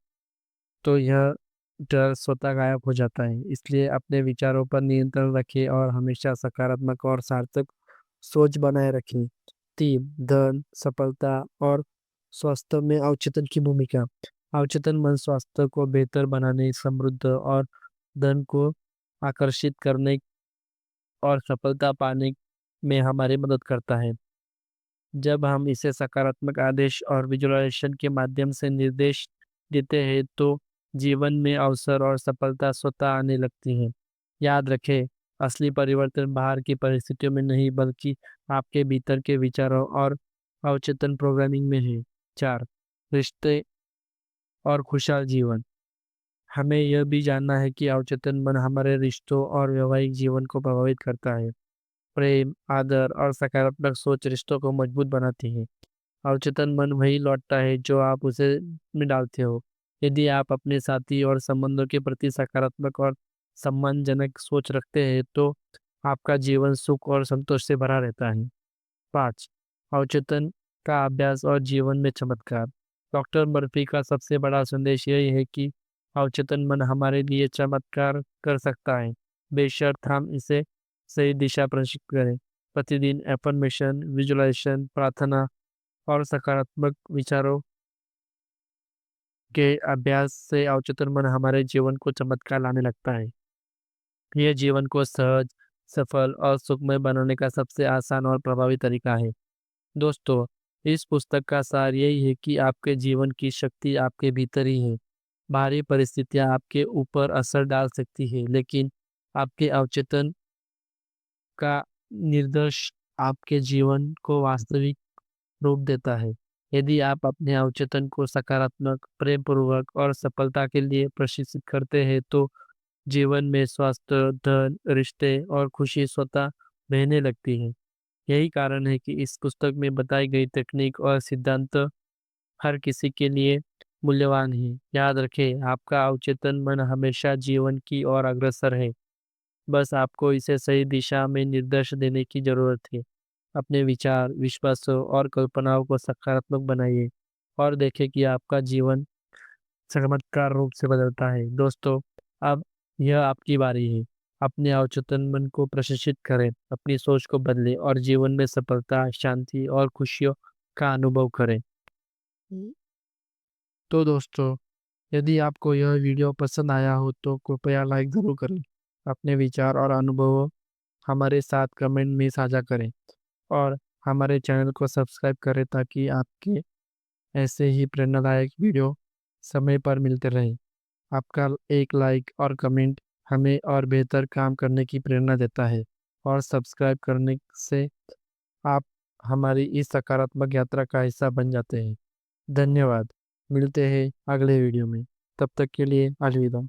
तो यह डर स्वतः गायब हो जाता है। इसलिए अपने विचारों पर नियंत्रण रखें और हमेशा सकारात्मक और सार्थक सोच बनाए रखें। 3 धन, सफलता और स्वास्थ्य में अवचेतन की भूमिका। अवचेतन मन स्वास्थ्य को बेहतर बनाने, समृद्ध और धन को आकर्षित करने और सफलता पाने में हमारी मदद करता है। जब हम इसे सकारात्मक आदेश और विजुअलाइजेशन के माध्यम से निर्देश देते हैं, तो जीवन में अवसर और सफलता स्वतः आने लगती हैं। याद रखें, असली परिवर्तन बाहर की परिस्थितियों में नहीं, बल्कि आपके भीतर के विचारों और अवचेतन प्रोग्रामिंग में है। 4 रिश्ते और खुशहाल जीवन। हमें यह भी जानना है कि अवचेतन मन हमारे रिश्तों और वैवाहिक जीवन को प्रभावित करता है। प्रेम, आदर और सकारात्मक सोच रिश्तों को मजबूत बनाती है। अवचेतन मन वही लौटता है जो आप उसे में डालते हो। यदि आप अपने साथी और संबंधों के प्रति सकारात्मक और सम्मानजनक सोच रखते हैं, तो आपका जीवन सुख और संतोष से भरा रहता है। 5 अवचेतन का अभ्यास और जीवन में चमत्कार। डॉक्टर मर्फी का सबसे बड़ा संदेश यही है कि अवचेतन मन हमारे लिए चमत्कार कर सकता है, बेशर्त हम इसे सही दिशा प्रशिक्षित करें। प्रतिदिन एफर्मेशन, विजुअलाइजेशन, प्रार्थना और सकारात्मक विचारों के अभ्यास से अवचेतन मन हमारे जीवन को चमत्कार लाने लगता है। यह जीवन को सहज, सफल और सुखमय बनाने का सबसे आसान और प्रभावी तरीका है। दोस्तों, इस पुस्तक का सार यही है कि आपके जीवन की शक्ति आपके भीतर ही है। बाहरी परिस्थितियां आपके ऊपर असर डाल सकती है, लेकिन आपके अवचेतन का निर्देश आपके जीवन को वास्तविक रूप देता है। यदि आप अपने अवचेतन को सकारात्मक, प्रेमपूर्वक और सफलता के लिए प्रशिक्षित करते हैं, तो जीवन में स्वास्थ्य, धन, रिश्ते और खुशी स्वतः बहने लगती है। यही कारण है कि इस पुस्तक में बताई गई तकनीक और सिद्धांत हर किसी के लिए मूल्यवान है। याद रखें, आपका अवचेतन मन हमेशा जीवन की ओर अग्रसर है। बस आपको इसे सही दिशा में निर्देश देने की जरूरत है। अपने विचार, विश्वासों और कल्पनाओं को सकारात्मक बनाइए और देखें कि आपका जीवन चमत्कार रूप से बदलता है। दोस्तों, अब यह आपकी बारी है। अपने अवचेतन मन को प्रशिक्षित करें, अपनी सोच को बदलें और जीवन में सफलता, शांति और खुशियों का अनुभव करें। तो दोस्तों, यदि आपको यह वीडियो पसंद आया हो, तो कृपया लाइक ज़रूर करें। अपने विचार और अनुभव हमारे साथ कमेंट में साझा करें और हमारे चैनल को सब्सक्राइब करें, ताकि आपके ऐसे ही प्रेरणादायक वीडियो समय पर मिलते रहें। आपका एक लाइक और कमेंट हमें और बेहतर काम करने की प्रेरणा देता है, और सब्सक्राइब करने से आप हमारी इस सकारात्मक यात्रा का हिस्सा बन जाते हैं। धन्यवाद। मिलते हैं अगले वीडियो में। तब तक के लिए अलविदा।